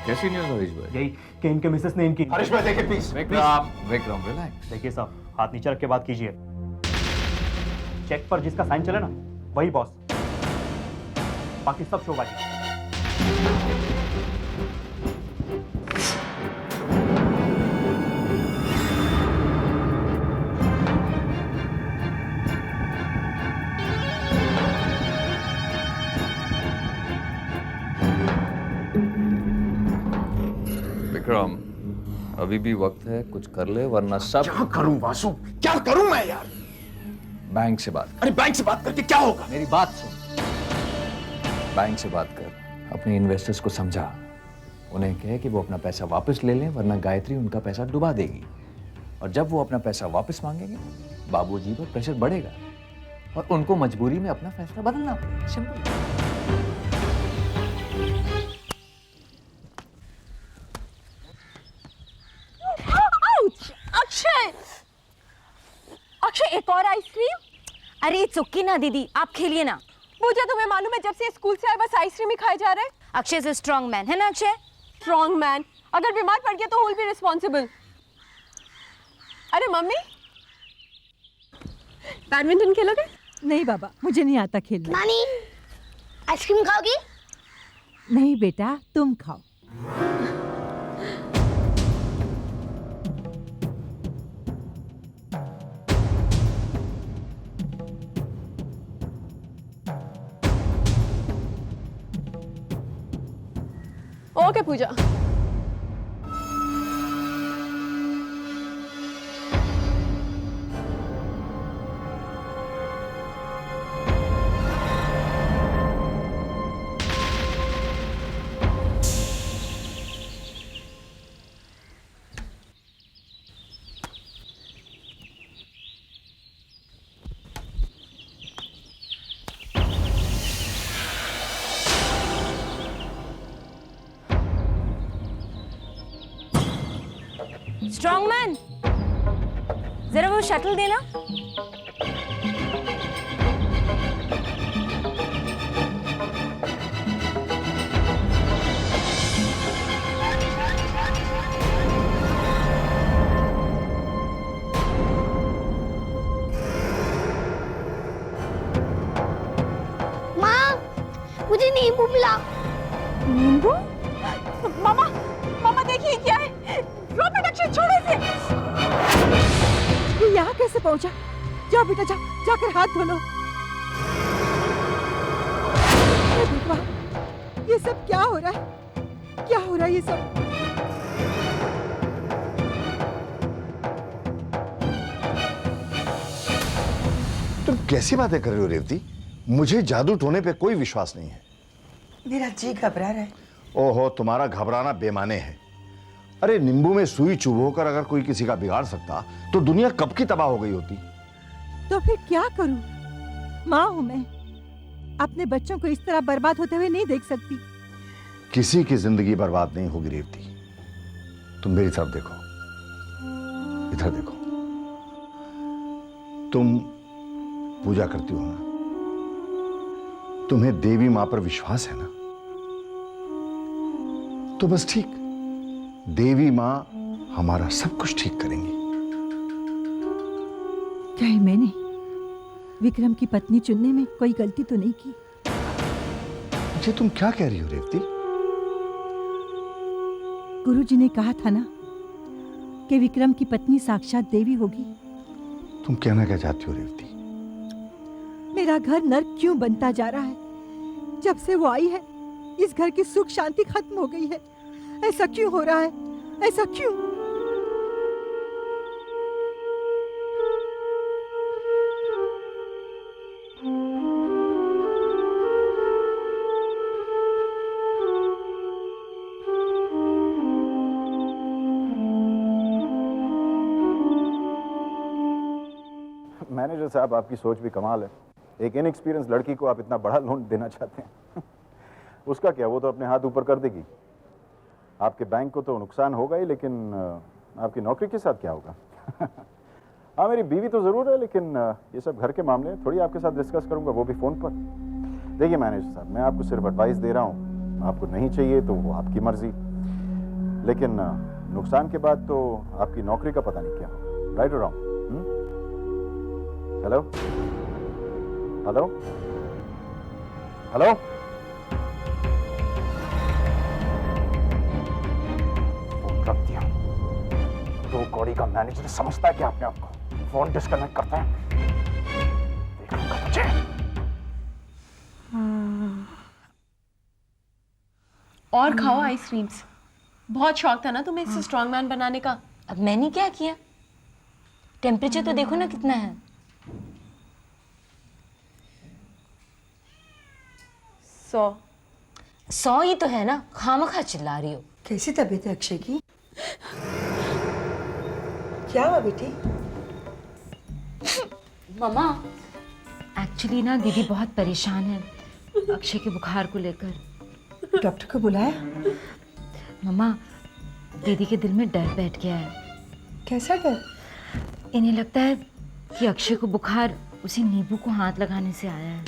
कैसी न्यूज़ हरीश भाई? यही कि इनके मिसेस ने इनकी। हरीश भाई देखिए प्लीज। विक्रम रिलैक्स। देखिए साहब, हाथ नीचे रख के बात कीजिए। चेक पर जिसका साइन चले ना वही बॉस, बाकी सब शोबाजी। विक्रम, अभी भी वक्त है, कुछ कर ले वरना सब। क्या करूं वासु, क्या करूं मैं यार? बैंक से बात कर। अरे बैंक से बात करके क्या होगा? मेरी बात सुन। बैंक से बात कर, अपने इन्वेस्टर्स को समझा, उन्हें कहे कि वो अपना पैसा वापस ले लें वरना गायत्री उनका पैसा डुबा देगी। और जब वो अपना पैसा वापस मांगेंगे, बाबूजी पर प्रेशर बढ़ेगा और उनको मजबूरी में अपना फैसला बदलना पड़ेगा। सिंपल। अक्षय, अक्षय एक और आइसक्रीम? अरे चुक्की ना दीदी, आप खेलिए ना। मुझे तुम्हें मालूम है जब से स्कूल से आए बस आइसक्रीम ही खाए जा रहे हैं। अक्षय इज स्ट्रॉन्ग मैन, है ना अक्षय? स्ट्रॉन्ग मैन, अगर बीमार पड़ गया तो विल बी रिस्पॉन्सिबल। अरे मम्मी, बैडमिंटन खेलोगे? नहीं बाबा, मुझे नहीं आता खेलना। नानी, आइसक्रीम खाओगी? नहीं बेटा, तुम खाओ। ओके पूजा। स्ट्रॉन्गमैन, जरा वो शटल देना। माँ, मुझे नींबू मिला। नींबू? मामा, मामा देखिए क्या है। रो बेटा, छोड़ो इसे। ये यहाँ कैसे पहुंचा? जाओ बेटा, जाओ, जाकर हाथ धो लो। हे भगवान, ये सब क्या हो रहा है? क्या हो रहा है ये सब? तुम कैसी बातें कर रही हो रेवती? मुझे जादू टोने पे कोई विश्वास नहीं है। मेरा जी घबरा रहा है। ओहो, तुम्हारा घबराना बेमाने है। अरे नींबू में सुई चुभोकर अगर कोई किसी का बिगाड़ सकता तो दुनिया कब की तबाह हो गई होती। तो फिर क्या करूं? माँ हूं मैं, अपने बच्चों को इस तरह बर्बाद होते हुए नहीं देख सकती। किसी की जिंदगी बर्बाद नहीं होगी रेवती। तुम मेरी तरफ देखो, इधर देखो। तुम पूजा करती हो ना? तुम्हें देवी मां पर विश्वास है ना? तो बस ठीक, देवी मां हमारा सब कुछ ठीक करेंगी। क्या है, मैंने विक्रम की पत्नी चुनने में कोई गलती तो नहीं की? ये तुम क्या कह रही हो रेवती? गुरुजी ने कहा था ना कि विक्रम की पत्नी साक्षात देवी होगी। तुम कहना क्या चाहती हो रेवती? मेरा घर नर्क क्यों बनता जा रहा है? जब से वो आई है, इस घर की सुख शांति खत्म हो गई है। ऐसा क्यों हो रहा है? ऐसा क्यों? मैनेजर साहब, आपकी सोच भी कमाल है। एक इनएक्सपीरियंस लड़की को आप इतना बड़ा लोन देना चाहते हैं। उसका क्या, वो तो अपने हाथ ऊपर कर देगी। आपके बैंक को तो नुकसान होगा ही, लेकिन आपकी नौकरी के साथ क्या होगा? हाँ, मेरी बीवी तो जरूर है, लेकिन ये सब घर के मामले थोड़ी आपके साथ डिस्कस करूंगा, वो भी फोन पर। देखिए मैनेजर साहब, मैं आपको सिर्फ एडवाइस दे रहा हूँ। आपको नहीं चाहिए तो वो आपकी मर्जी, लेकिन नुकसान के बाद तो आपकी नौकरी का पता नहीं क्या होगा। राइट और wrong? Hello hello hello. Phone रख दिया। दो कौड़ी का मैनेजर समझता है कि आपने आपको फोन डिस्कनेक्ट करता है। देख लूंगा तुझे। और खाओ आइसक्रीम्स। बहुत शौक था ना तुम्हें इससे स्ट्रॉन्ग मैन बनाने का। अब मैंने क्या किया? टेम्परेचर तो देखो ना कितना है। 100 ही तो है ना, खामखा चिल्ला रही हो। कैसी तबीयत है अक्षय की? क्या हुआ बेटी? मम्मा, एक्चुअली ना दीदी बहुत परेशान है अक्षय के बुखार को लेकर। डॉक्टर को बुलाया? मम्मा, दीदी के दिल में डर बैठ गया है। कैसा डर? इन्हें लगता है कि अक्षय को बुखार उसी नींबू को हाथ लगाने से आया है।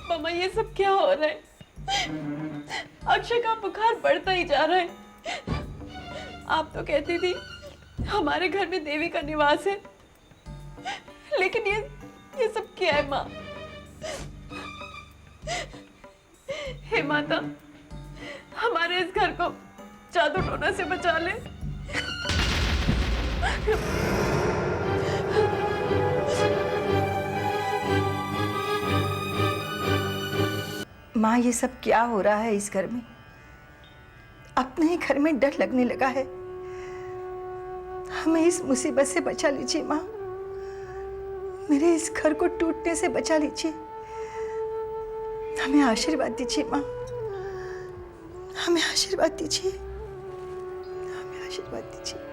मम्मा, ये सब क्या हो रहा है? अक्षय का बुखार बढ़ता ही जा रहा है। आप तो कहती थी हमारे घर में देवी का निवास है, लेकिन ये सब क्या है माँ? हे माता, हमारे इस घर को जादू टोना से बचा ले। माँ, ये सब क्या हो रहा है इस घर में? अपने ही घर में डर लगने लगा है। हमें इस मुसीबत से बचा लीजिए माँ। मेरे इस घर को टूटने से बचा लीजिए। हमें आशीर्वाद दीजिए माँ। हमें आशीर्वाद दीजिए। हमें आशीर्वाद दीजिए।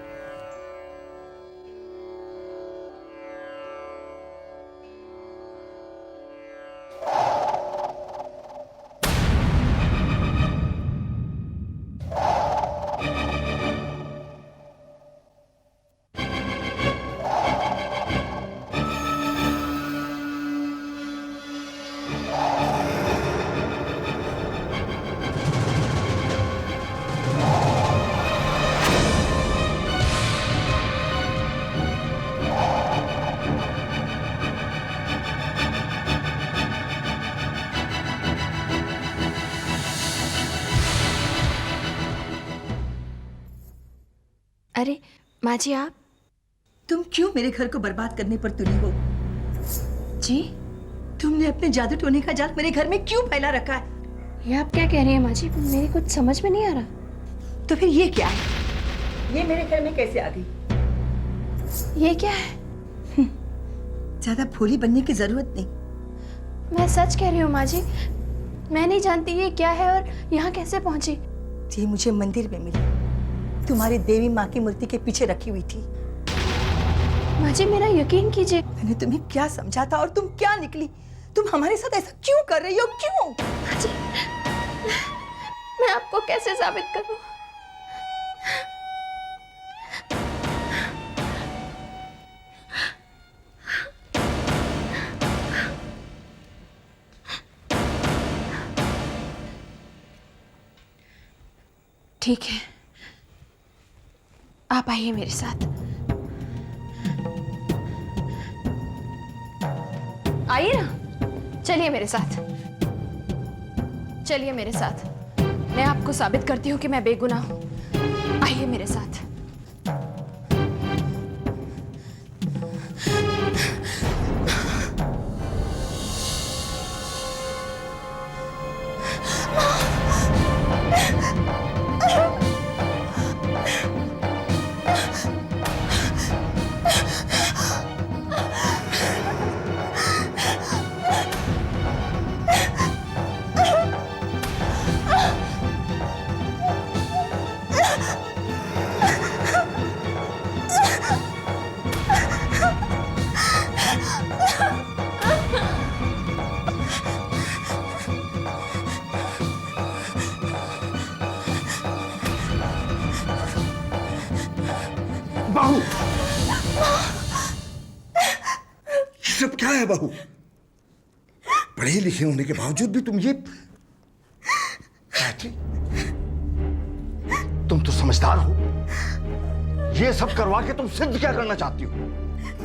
अरे माँ जी आप? तुम क्यों मेरे घर को बर्बाद करने पर तुली हो? जी? तुमने अपने जादू टोने का जाल मेरे घर में क्यों फैला रखा है? ये आप क्या कह रही हैं माँ जी? मेरे कुछ समझ में नहीं आ रहा। तो फिर ये क्या है? ये मेरे घर में कैसे आ गई? ये क्या है? ज्यादा भोली बनने की जरूरत नहीं। मैं सच कह रही हूँ माँ जी, मैं नहीं जानती ये क्या है और यहाँ कैसे पहुंची। ये मुझे मंदिर में मिली, तुम्हारी देवी माँ की मूर्ति के पीछे रखी हुई थी। माँ जी मेरा यकीन कीजिए। मैंने तुम्हें क्या समझा था और तुम क्या निकली? तुम हमारे साथ ऐसा क्यों कर रही हो? क्यों? माँ जी मैं आपको कैसे साबित करूँ? ठीक है, आप आइए मेरे साथ। आइए ना, चलिए मेरे साथ, चलिए मेरे साथ। मैं आपको साबित करती हूँ कि मैं बेगुनाह हूँ। आइए मेरे साथ। बहू, ये सब क्या है बहू? पढ़े लिखे होने के बावजूद भी तुम ये गायत्री, तुम तो समझदार हो। ये सब करवा के तुम सिद्ध क्या करना चाहती हो?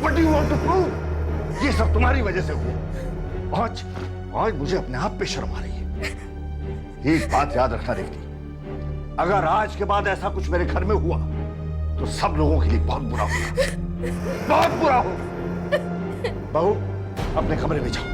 What do you want to prove? ये सब तुम्हारी वजह से हुआ। आज मुझे अपने आप पे शर्म आ रही है। एक बात याद रखना रेवती, अगर आज के बाद ऐसा कुछ मेरे घर में हुआ तो सब लोगों के लिए बहुत बुरा होगा, बहुत बुरा होगा। बहू अपने कमरे में जाओ।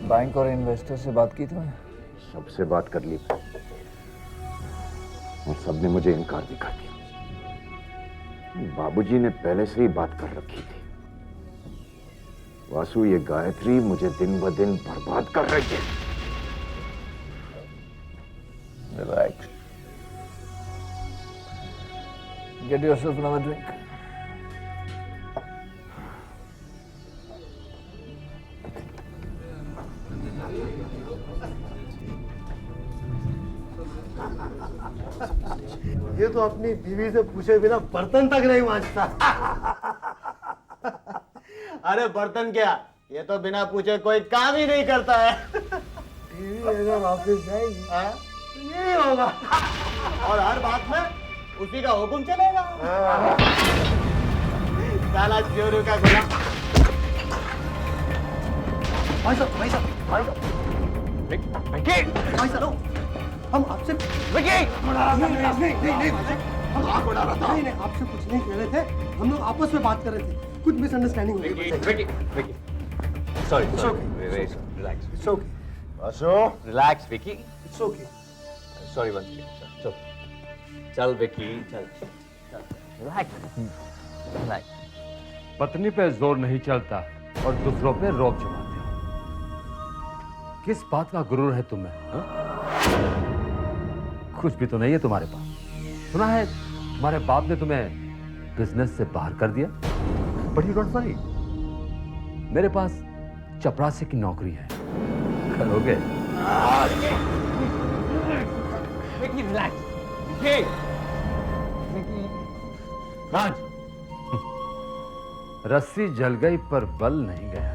बैंक और इन्वेस्टर से बात की तुमने? सबसे बात कर ली और सबने मुझे इनकार भी कर दिया। बाबूजी ने पहले से ही बात कर रखी थी। वासु, ये गायत्री मुझे दिन ब दिन बर्बाद कर रही है। Relax, get yourself another drink. ये तो अपनी बीवी से पूछे बिना बर्तन तक नहीं मांजता। अरे बर्तन क्या, ये तो बिना पूछे कोई काम ही नहीं करता है। बीवी अगर वापस जाएगी तो यही होगा और हर बात में उसी का हुक्म चलेगा। साला चोरों का गुलाम। भाई साहब, भाई साहब, भाई साहब, हम आपसे नहीं, हम आंख उड़ा रहा था। नहीं, आपसे कुछ नहीं कह रहे थे, हम लोग आपस में बात कर रहे थे। कुछ मिसअंडरस्टैंडिंग हो गई। Sorry It's sorry okay. Relax it's okay, बसो relax Vicky it's okay. Sorry once चल चल विकी चल रिलैक्स रिलैक्स पत्नी पे जोर नहीं चलता और दूसरों पे रोब जमाते हो। किस बात का गुरूर है तुम्हें हा? कुछ भी तो नहीं है तुम्हारे पास। सुना है तुम्हारे बाप ने तुम्हें बिजनेस से बाहर कर दिया, बट यू डोंट वरी, मेरे पास चपरासी की नौकरी है, करोगे? विकी रिलैक्स, विकी राज रस्सी जल गई पर बल नहीं गया।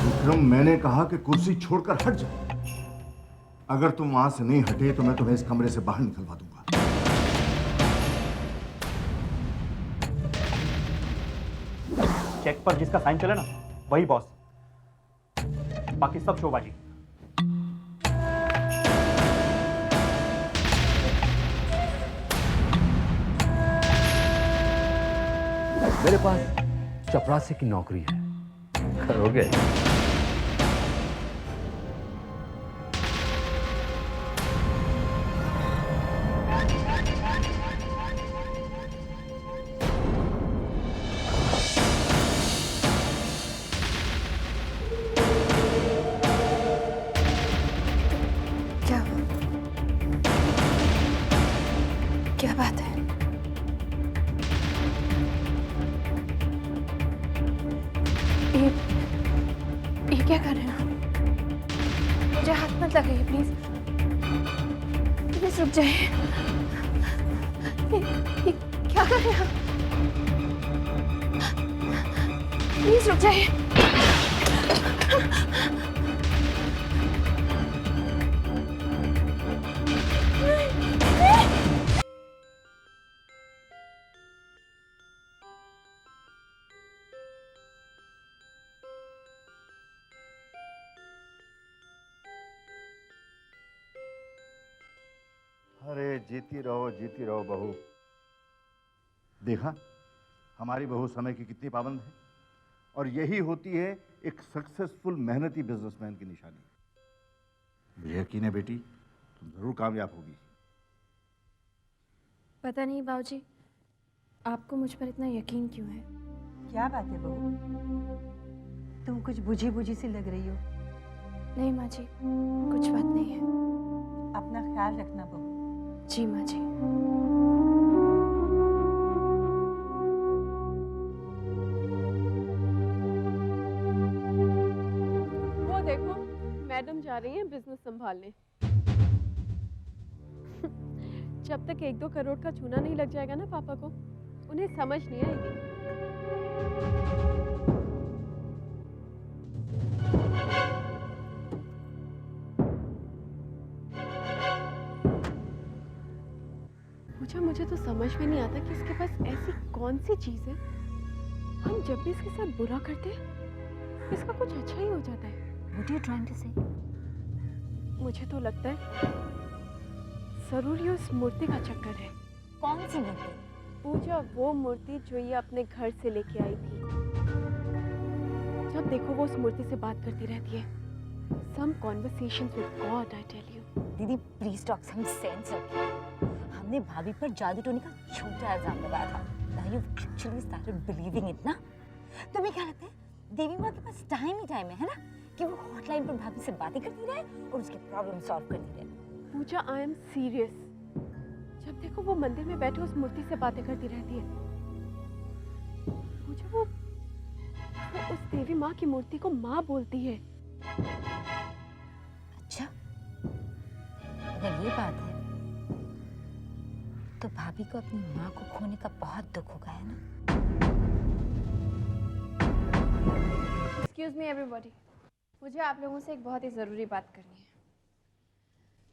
विक्रम, मैंने कहा कि कुर्सी छोड़कर हट जाओ। अगर तुम वहां से नहीं हटे तो मैं तुम्हें इस कमरे से बाहर निकलवा दूंगा। चेक पर जिसका साइन चले ना वही बॉस, बाकी सब शोबाजी। मेरे पास चपरासी की नौकरी है, करोगे? क्या क्या बात है? ये क्या कर रहे हैं आप? मुझे हाथ मत लगाइए प्लीज, प्लीज रुक जाइए। ये क्या कर रहे हैं आप? प्लीज रुक जाइए। अरे जीती रहो बहू। देखा हमारी बहू समय की कितनी पाबंद है, और यही होती है एक सक्सेसफुल मेहनती बिजनेसमैन की निशानी। मुझे यकीन है बेटी, तुम जरूर कामयाब होगी। पता नहीं बाबूजी, आपको मुझ पर इतना यकीन क्यों है? क्या बात है बहू, तुम कुछ बुझी बुझी सी लग रही हो। नहीं माँ जी, कुछ बात नहीं है। अपना ख्याल रखना बहू। जी माँ जी। वो देखो, मैडम जा रही हैं बिजनेस संभालने। जब तक 1-2 करोड़ का चूना नहीं लग जाएगा ना पापा को, उन्हें समझ नहीं आएगी। मुझे तो समझ में नहीं आता कि इसके पास ऐसी कौन सी चीज है, हम जब भी इसके साथ बुरा करते हैं इसका कुछ अच्छा ही हो जाता है। What are you trying to say? मुझे तो लगता है जरूर ये उस मूर्ति का चक्कर है। कौन सी मूर्ति? पूजा, वो मूर्ति जो ये अपने घर से लेके आई थी। जब देखो वो उस मूर्ति से बात करती रहती है। Some conversations with God, I tell you. दीदी प्लीज टॉक सम सेंस। हमने भाभी पर जादू टोने का झूठा इल्जाम लगाया था। Now you actually started believing it ना? तुम्हें क्या लगता है देवी माँ के पास टाइम ही टाइम है ना, कि वो हॉटलाइन पर भाभी से बातें करती रहे और उसके प्रॉब्लम सॉल्व करती रहे? पूजा, आई एम सीरियस। जब देखो वो मंदिर में बैठे उस मूर्ति से बातें करती रहती है। पूजा, वो उस देवी माँ की मूर्ति को माँ बोलती है। अच्छा, अगर ये बात है तो भाभी को अपनी माँ को खोने का बहुत दुख होगा, है ना? एक्सक्यूज मी एवरीबॉडी, मुझे आप लोगों से एक बहुत ही ज़रूरी बात करनी है।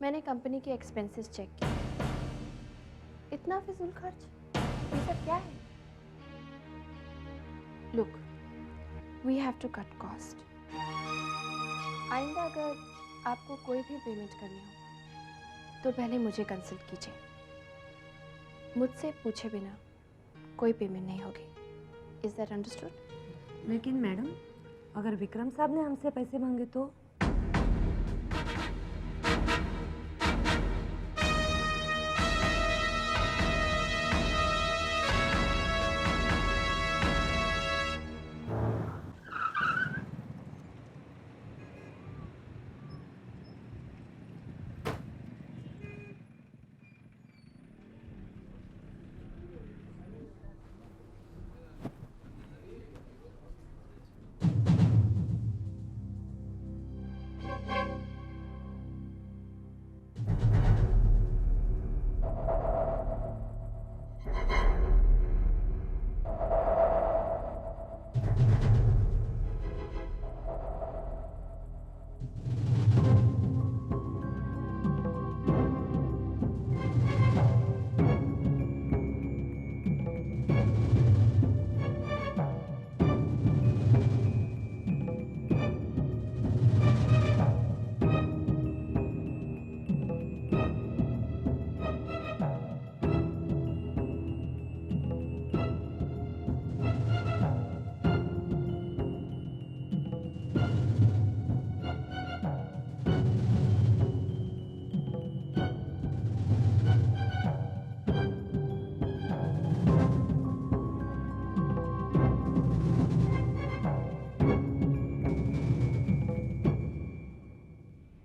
मैंने कंपनी के एक्सपेंसेस चेक किए इतना फिजूल खर्च, ये सब क्या है? Look, we have to cut cost. आइंदा अगर आपको कोई भी पेमेंट करनी हो तो पहले मुझे कंसल्ट कीजिए। मुझसे पूछे बिना कोई पेमेंट नहीं होगी। Is that understood? लेकिन मैडम, अगर विक्रम साहब ने हमसे पैसे मांगे तो?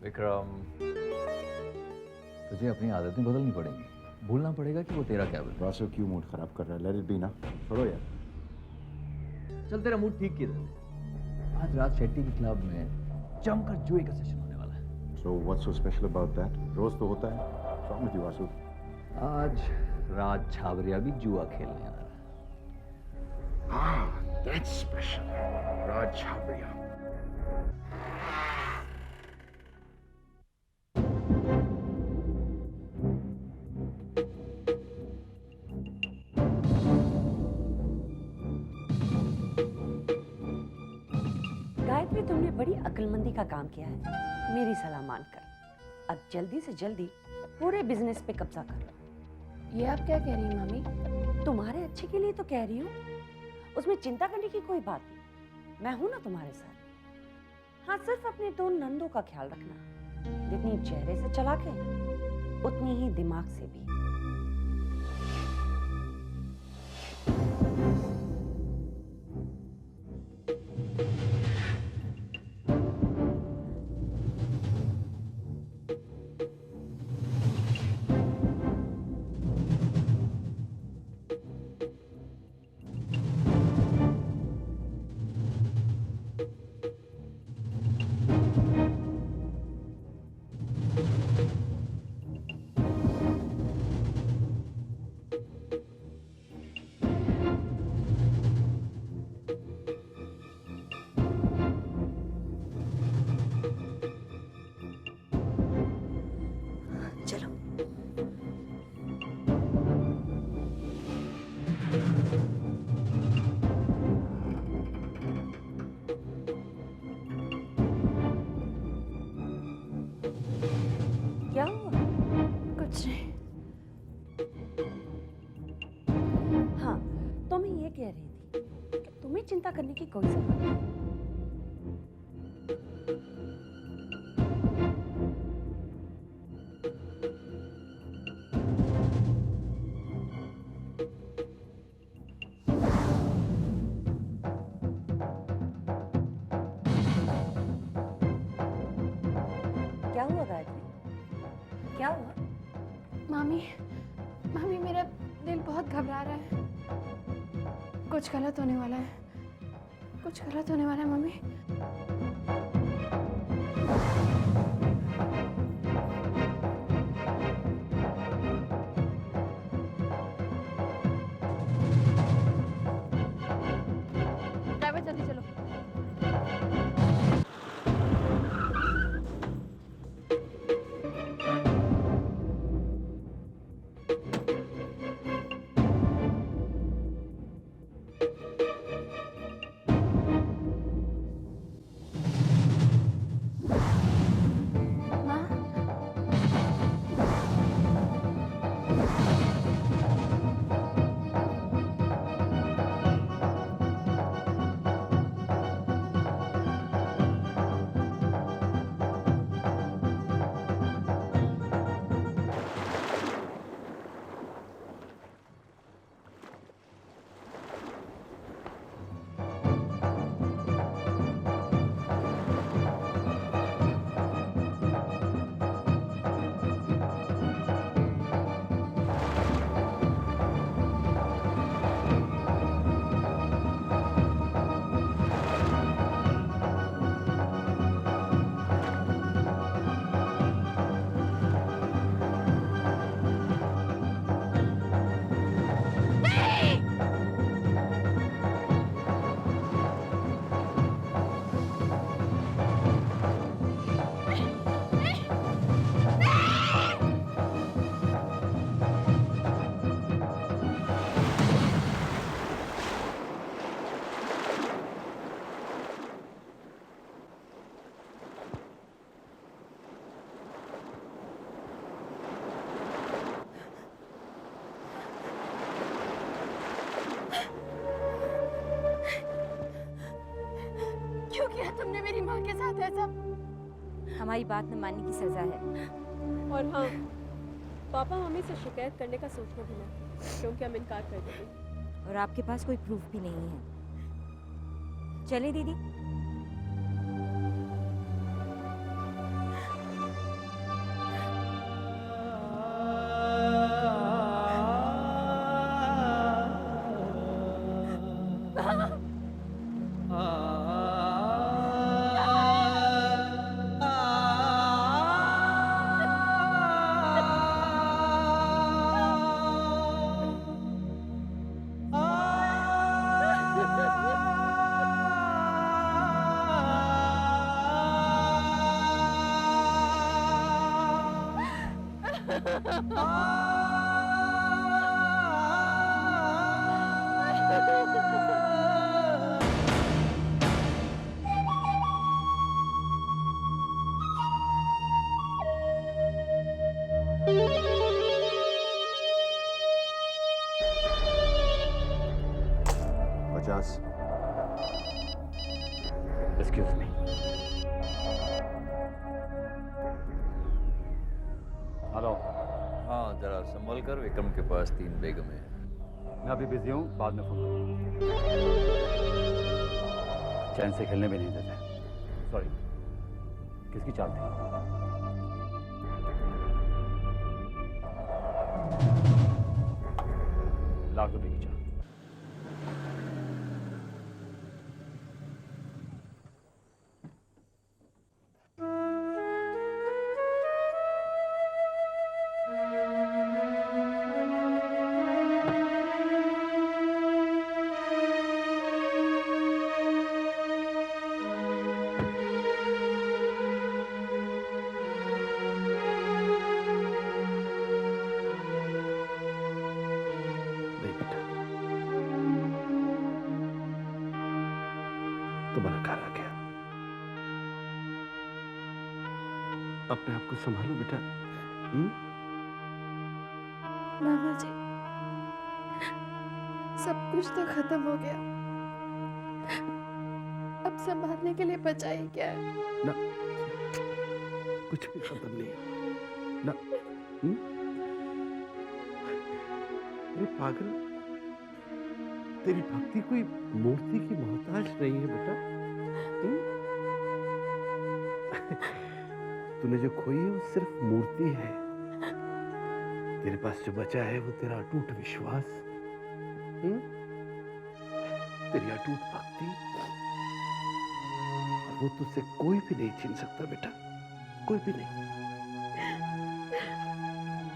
विक्रम, तुझे अपनी आदतें बदलनी पड़ेंगी। भूलना पड़ेगा कि वो तेरा क्या बन। वासु क्यों मूड खराब कर रहा है? लेट इट बी ना, छोड़ो यार। चल तेरा मूड ठीक किधर है? आज रात शेट्टी के क्लब में जमकर जुए का सेशन होने वाला है। So what's so special about that? रोज तो होता है। What's wrong with you, Vasu? आज राज छावरिया भी जुआ खेलने आ रहा है। Ah, that's special. Raj Chhabria. Gayatri, तुमने बड़ी अक्लमंदी का काम किया है, मेरी सलाह मानकर। अब जल्दी से जल्दी पूरे बिजनेस पे कब्जा कर लो। ये आप क्या कह रही हैं मामी? तुम्हारे अच्छे के लिए तो कह रही हूँ, उसमें चिंता करने की कोई बात नहीं। मैं हूं ना तुम्हारे साथ। हाँ, सिर्फ अपने दो नंदों का ख्याल रखना। जितनी चेहरे से चालाक है, उतनी ही दिमाग से भी। क्या हुआ? कुछ नहीं। हाँ, तो मैं ये कह रही थी कि तुम्हें चिंता करने की कोई जरूरत नहीं। क्या हुआ गायत्री? क्या हुआ? मामी, मामी मेरा दिल बहुत घबरा रहा है। कुछ गलत होने वाला है, कुछ गलत होने वाला है मामी। ड्राइवर जल्दी चलो। हमारी बात न मानने की सजा है। और हाँ, पापा हमें से शिकायत करने का सोचना भी ना, क्योंकि हम इनकार कर देंगे। और आपके पास कोई प्रूफ भी नहीं है। चले दीदी। Excuse me. हेलो। हाँ, जरा संभल कर, विक्रम के पास 3 बेगम है। मैं अभी बिजी हूँ, बाद में फोन करूँगा। चैन से खेलने भी नहीं देते। सॉरी, किसकी चाल थी? लाख रुपए की चाल। तुम्हारा घर आ गया। अपने आप को संभालो बेटा। मामा जी, सब कुछ तो खत्म हो गया, अब संभालने के लिए बचा ही क्या है? ना, कुछ भी खत्म नहीं हुआ ना। अरे पागल, तेरी भक्ति कोई मूर्ति की मोहताज नहीं है बेटा। तूने जो खोई है वो सिर्फ मूर्ति है। तेरे पास जो बचा है वो तेरा अटूट विश्वास, तेरी अटूट भक्ति, और वो तुझसे कोई भी नहीं छीन सकता बेटा, कोई भी नहीं।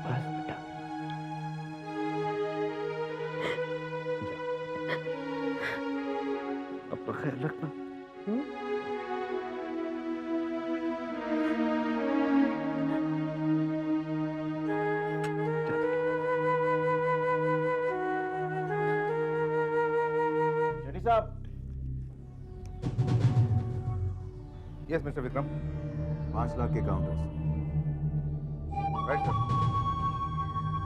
बस बेटा, अपना ख्याल रखना। शेट्टी साहब। Yes mister Vikram. 5 लाख के counters. Right sir.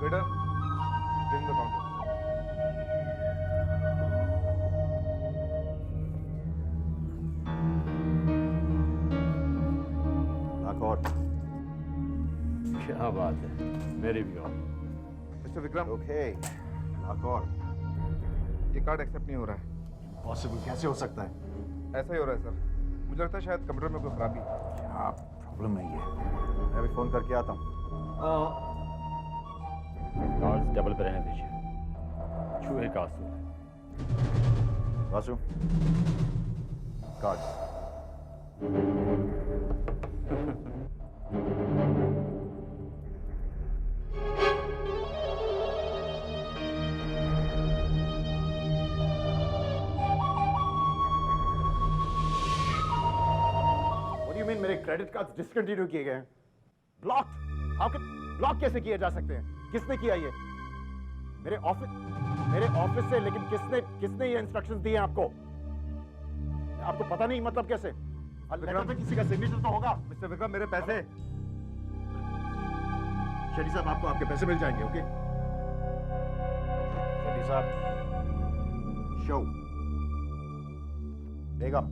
Waiter, give the counter. और क्या बात है, मेरे भी और। मिस्टर विक्रम। ओके, लाख और। ये कार्ड एक्सेप्ट नहीं हो रहा है। पॉसिबल कैसे हो सकता है? ऐसा ही हो रहा है सर, मुझे लगता है शायद कंप्यूटर में कोई खराबी। क्या प्रॉब्लम है ये? मैं अभी फोन करके आता हूँ। कार्ड्स डबल पे रहने दीजिए, चूहे का असूल है। वासु, कार्ड्स। मेरे क्रेडिट कार्ड डिसकंटिन्यू किए गए हैं। ब्लॉक? हाउ कैन ब्लॉक कैसे किए जा सकते हैं? किसने किया ये? मेरे ऑफिस से, लेकिन किसने ये इंस्ट्रक्शंस दिए आपको? आपको पता नहीं मतलब कैसे? लेटर पे किसी का सिग्नेचर तो होगा। मिस्टर विक्रम, मेरे पैसे। शेट्टी साहब, आपको आपके पैसे मिल जाएंगे। ओके शेट्टी साहब। शो बेगम,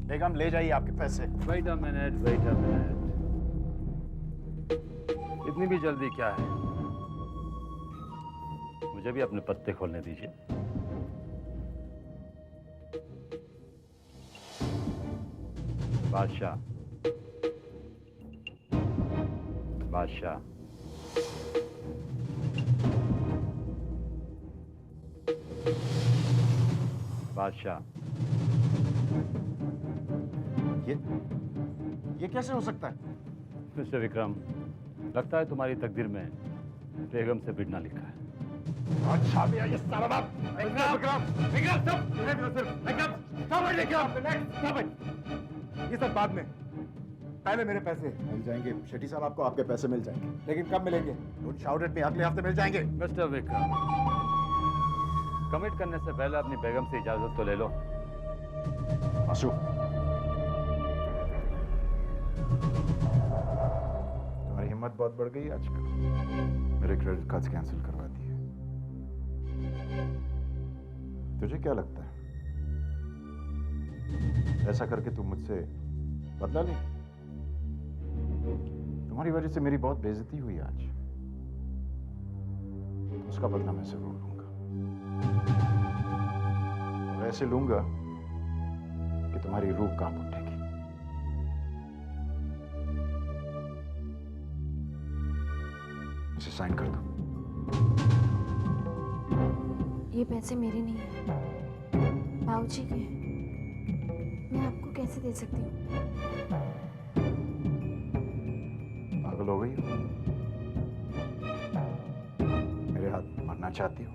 बेगम ले जाइए आपके पैसे। Wait a minute. इतनी भी जल्दी क्या है? मुझे भी अपने पत्ते खोलने दीजिए। बादशाह, बादशाह, बादशाह। ये कैसे हो सकता है? मिस्टर विक्रम, लगता है तुम्हारी तकदीर में बेगम से भिड़ना लिखा है। अच्छा भैया, ये सारा बात। ये सब बाद में, पहले मेरे पैसे मिल जाएंगे। शेट्टी साहब, आपको आपके पैसे मिल जाएंगे, लेकिन कब मिलेंगे? डोंट शाउट एट मी, अगले हफ्ते मिल जाएंगे। मिस्टर विक्रम, कमिट करने से पहले अपनी बेगम से इजाजत तो ले लो। आशु, तुम्हारी हिम्मत बहुत बढ़ गई आजकल। मेरे क्रेडिट कार्ड्स कैंसिल करवा दिए। तुझे क्या लगता है ऐसा करके तुम मुझसे बदला ले? तुम्हारी वजह से मेरी बहुत बेइज्जती हुई आज। उसका बदला मैं जरूर लूंगा, और ऐसे लूंगा कि तुम्हारी रूह कांप उठेगी। इसे साइन कर दो। ये पैसे मेरे नहीं है, बाबूजी के हैं। मैं आपको कैसे दे सकती हूँ? पागल हो गई हो? मेरे हाथ मरना चाहती हो?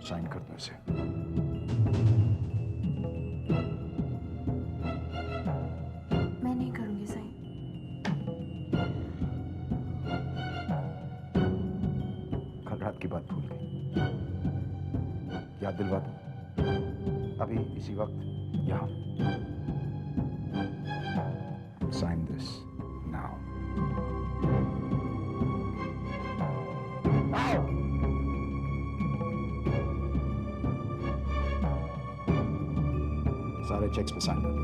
साइन कर दो इसे। मैं नहीं करूंगी साइन। कल रात की बात भूल गई, याद दिलवा दो। अभी इसी वक्त यहां। Sign this now. सारे चेक्स पे साइन कर देना।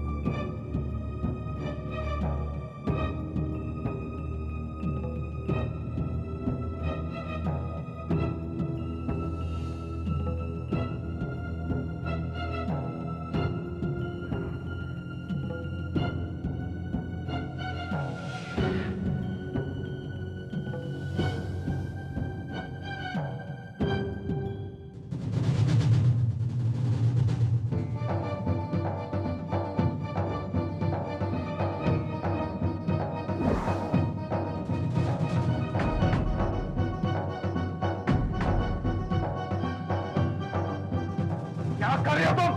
क्या कर रहे हो तुम?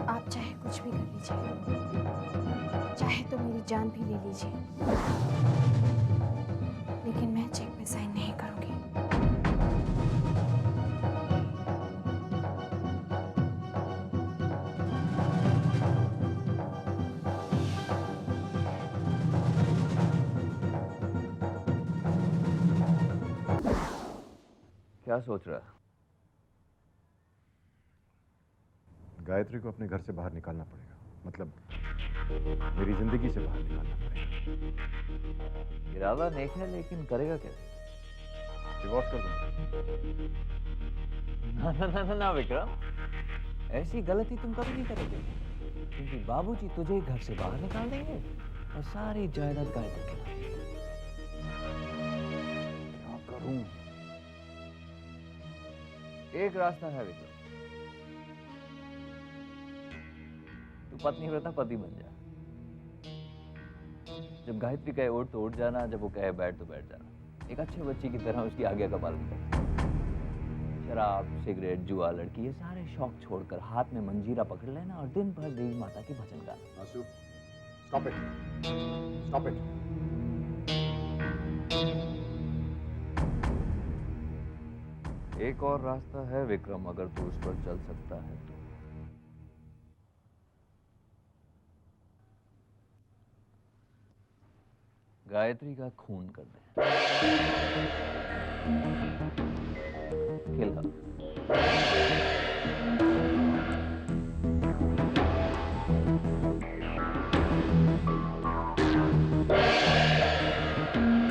आप चाहे कुछ भी कर लीजिए, चाहे तो मेरी जान भी ले लीजिए, लेकिन मैं चेक पे साइन नहीं करूंगी। क्या सोच रहा है? गायत्री को अपने घर से बाहर निकालना पड़ेगा, मतलब मेरी जिंदगी से बाहर निकालना पड़ेगा। इरादा नेक है, लेकिन करेगा कैसे? डिवोर्स कर दूंगा। ना विक्रम, ऐसी गलती तुम कभी नहीं करोगे, क्योंकि बाबूजी तुझे घर से बाहर निकाल देंगे और सारी जायदाद गायत्री के नाम। क्या करूं? एक रास्ता है विक्रम, तू पत्नी व्रता पति बन जा। जब गायत्री कहे उठ तो उठ जाना, जब वो कहे बैठ तो बैठ जाना। एक अच्छे बच्चे की तरह उसकी आज्ञा का पालन कर। शराब, सिगरेट, जुआ, लड़की, ये सारे शौक छोड़कर हाथ में मंजीरा पकड़ लेना और दिन भर देवी माता की भजन गाना। आंसू, स्टॉप इट, स्टॉप इट। एक और रास्ता है विक्रम, अगर तू उस पर चल सकता है तो। गायत्री का खून कर दे। किल हर।